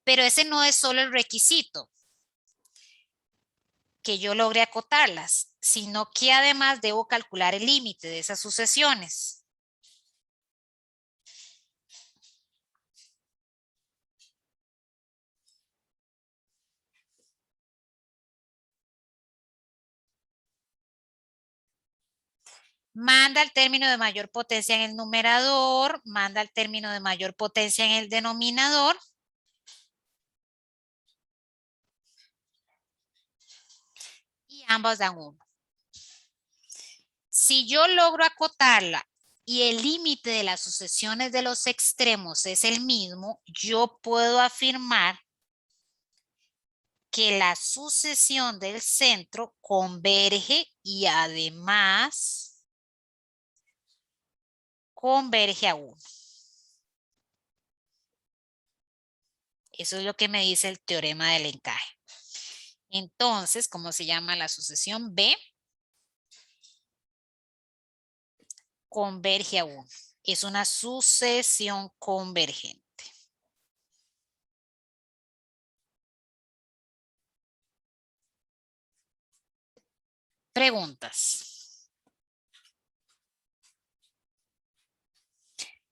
Pero ese no es solo el requisito, que yo logre acotarlas, sino que además debo calcular el límite de esas sucesiones. Manda el término de mayor potencia en el numerador, manda el término de mayor potencia en el denominador. Y ambas dan 1. Si yo logro acotarla y el límite de las sucesiones de los extremos es el mismo, yo puedo afirmar que la sucesión del centro converge y además converge a 1. Eso es lo que me dice el teorema del encaje. Entonces, ¿cómo se llama la sucesión? B converge a 1. Es una sucesión convergente. Preguntas.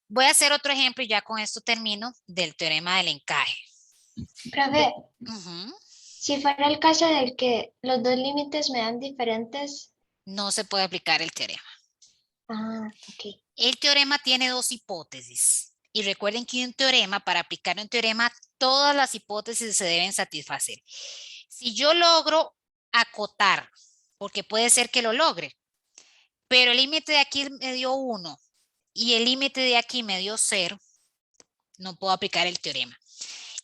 Voy a hacer otro ejemplo y ya con esto termino del teorema del encaje. Profe, Ujú. si fuera el caso del que los dos límites me dan diferentes. No se puede aplicar el teorema. Ah, ok. El teorema tiene dos hipótesis. Y recuerden que un teorema, para aplicar un teorema, todas las hipótesis se deben satisfacer. Si yo logro acotar, porque puede ser que lo logre, pero el límite de aquí me dio 1 y el límite de aquí me dio 0, no puedo aplicar el teorema.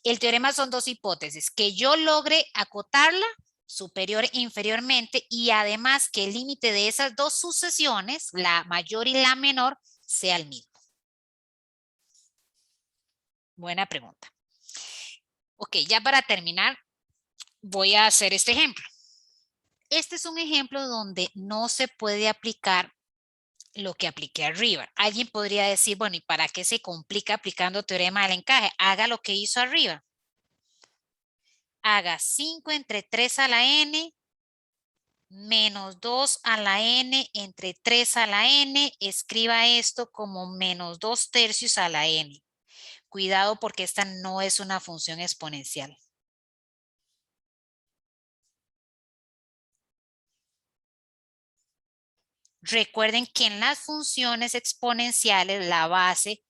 El teorema son dos hipótesis, que yo logre acotarla superior e inferiormente y además que el límite de esas dos sucesiones, la mayor y la menor, sea el mismo. Buena pregunta. Ok, ya para terminar, voy a hacer este ejemplo. Este es un ejemplo donde no se puede aplicar lo que apliqué arriba. Alguien podría decir, bueno, ¿y para qué se complica aplicando teorema del encaje? Haga lo que hizo arriba. Haga 5 entre 3 a la n menos 2 a la n entre 3 a la n. Escriba esto como menos 2 tercios a la n. Cuidado porque esta no es una función exponencial. Recuerden que en las funciones exponenciales la base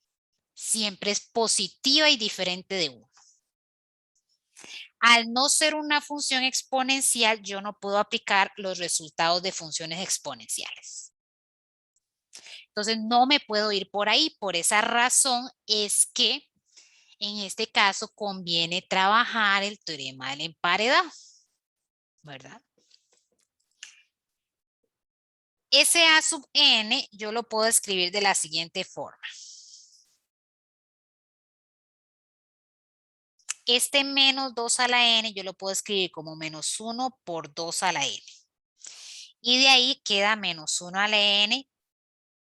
siempre es positiva y diferente de 1. Al no ser una función exponencial, yo no puedo aplicar los resultados de funciones exponenciales. Entonces, no me puedo ir por ahí. Por esa razón es que en este caso conviene trabajar el teorema del emparedado, ¿verdad? Ese A sub n yo lo puedo escribir de la siguiente forma. Este menos 2 a la n yo lo puedo escribir como menos 1 por 2 a la n. Y de ahí queda menos 1 a la n,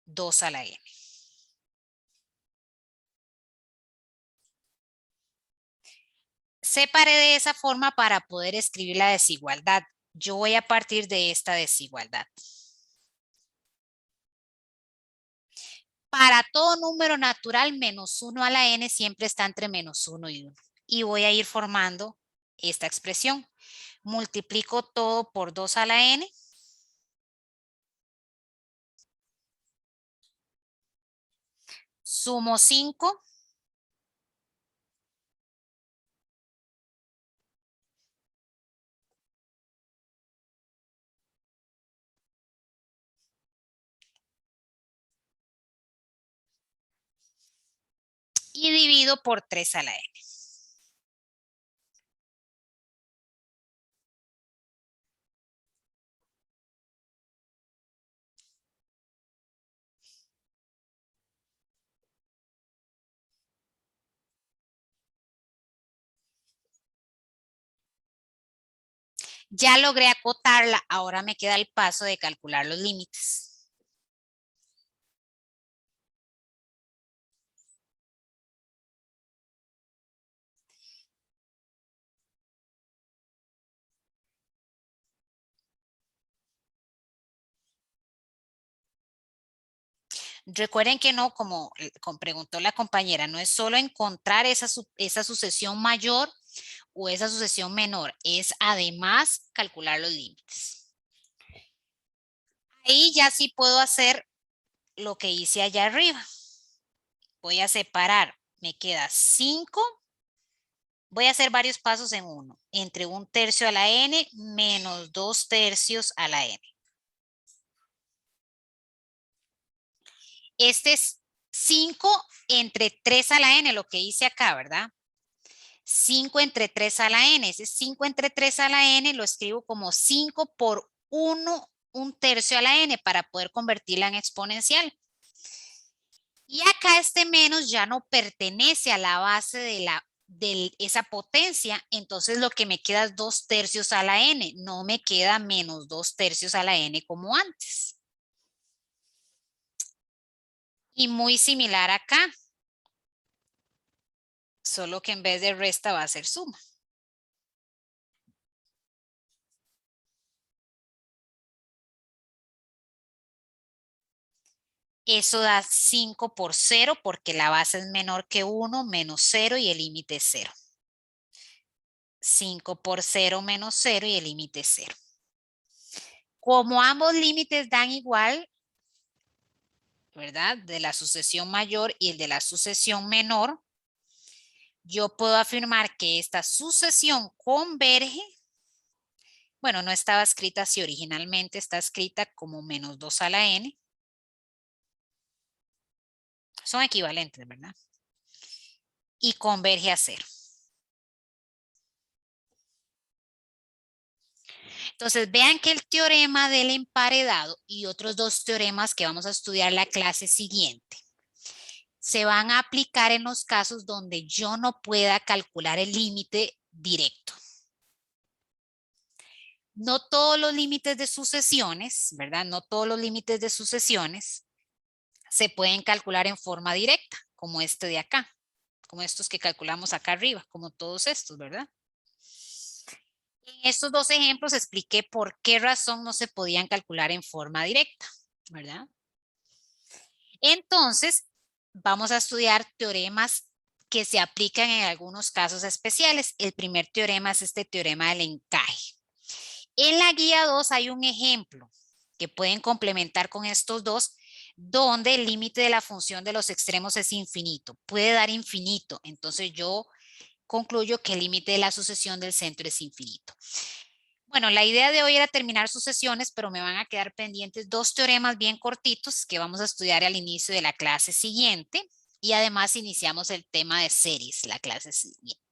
2 a la n. Separé de esa forma para poder escribir la desigualdad. Yo voy a partir de esta desigualdad. Para todo número natural, menos 1 a la n siempre está entre menos 1 y 1. Y voy a ir formando esta expresión. Multiplico todo por 2 a la n. Sumo 5. Y divido por 3 a la n. Ya logré acotarla, ahora me queda el paso de calcular los límites. Recuerden que no, como preguntó la compañera, no es solo encontrar esa sucesión mayor o esa sucesión menor, es además calcular los límites. Ahí ya sí puedo hacer lo que hice allá arriba. Voy a separar, me queda 5. Voy a hacer varios pasos en uno. Entre 1 tercio a la n menos 2 tercios a la n. Este es 5 entre 3 a la n, lo que hice acá, ¿verdad? 5 entre 3 a la n. Ese 5 entre 3 a la n lo escribo como 5 por 1, 1/3 a la n para poder convertirla en exponencial. Y acá este menos ya no pertenece a la base de esa potencia, entonces lo que me queda es 2/3 a la n, no me queda menos 2/3 a la n como antes. Y muy similar acá, solo que en vez de resta va a ser suma. Eso da 5 por 0 porque la base es menor que 1 menos 0 y el límite es 0. 5 por 0 menos 0 y el límite es 0. Como ambos límites dan igual, ¿verdad? De la sucesión mayor y el de la sucesión menor, yo puedo afirmar que esta sucesión converge. Bueno, no estaba escrita así originalmente, está escrita como menos 2 a la n. Son equivalentes, ¿verdad? Y converge a 0. Entonces, vean que el teorema del emparedado y otros dos teoremas que vamos a estudiar la clase siguiente se van a aplicar en los casos donde yo no pueda calcular el límite directo. No todos los límites de sucesiones, ¿verdad? No todos los límites de sucesiones se pueden calcular en forma directa, como este de acá, como estos que calculamos acá arriba, como todos estos, ¿verdad? En estos dos ejemplos expliqué por qué razón no se podían calcular en forma directa, ¿verdad? Entonces, vamos a estudiar teoremas que se aplican en algunos casos especiales. El primer teorema es este teorema del encaje. En la guía 2 hay un ejemplo que pueden complementar con estos dos, donde el límite de la función de los extremos es infinito. Puede dar infinito, entonces yo concluyo que el límite de la sucesión del centro es infinito. Bueno, la idea de hoy era terminar sucesiones, pero me van a quedar pendientes dos teoremas bien cortitos que vamos a estudiar al inicio de la clase siguiente y además iniciamos el tema de series la clase siguiente.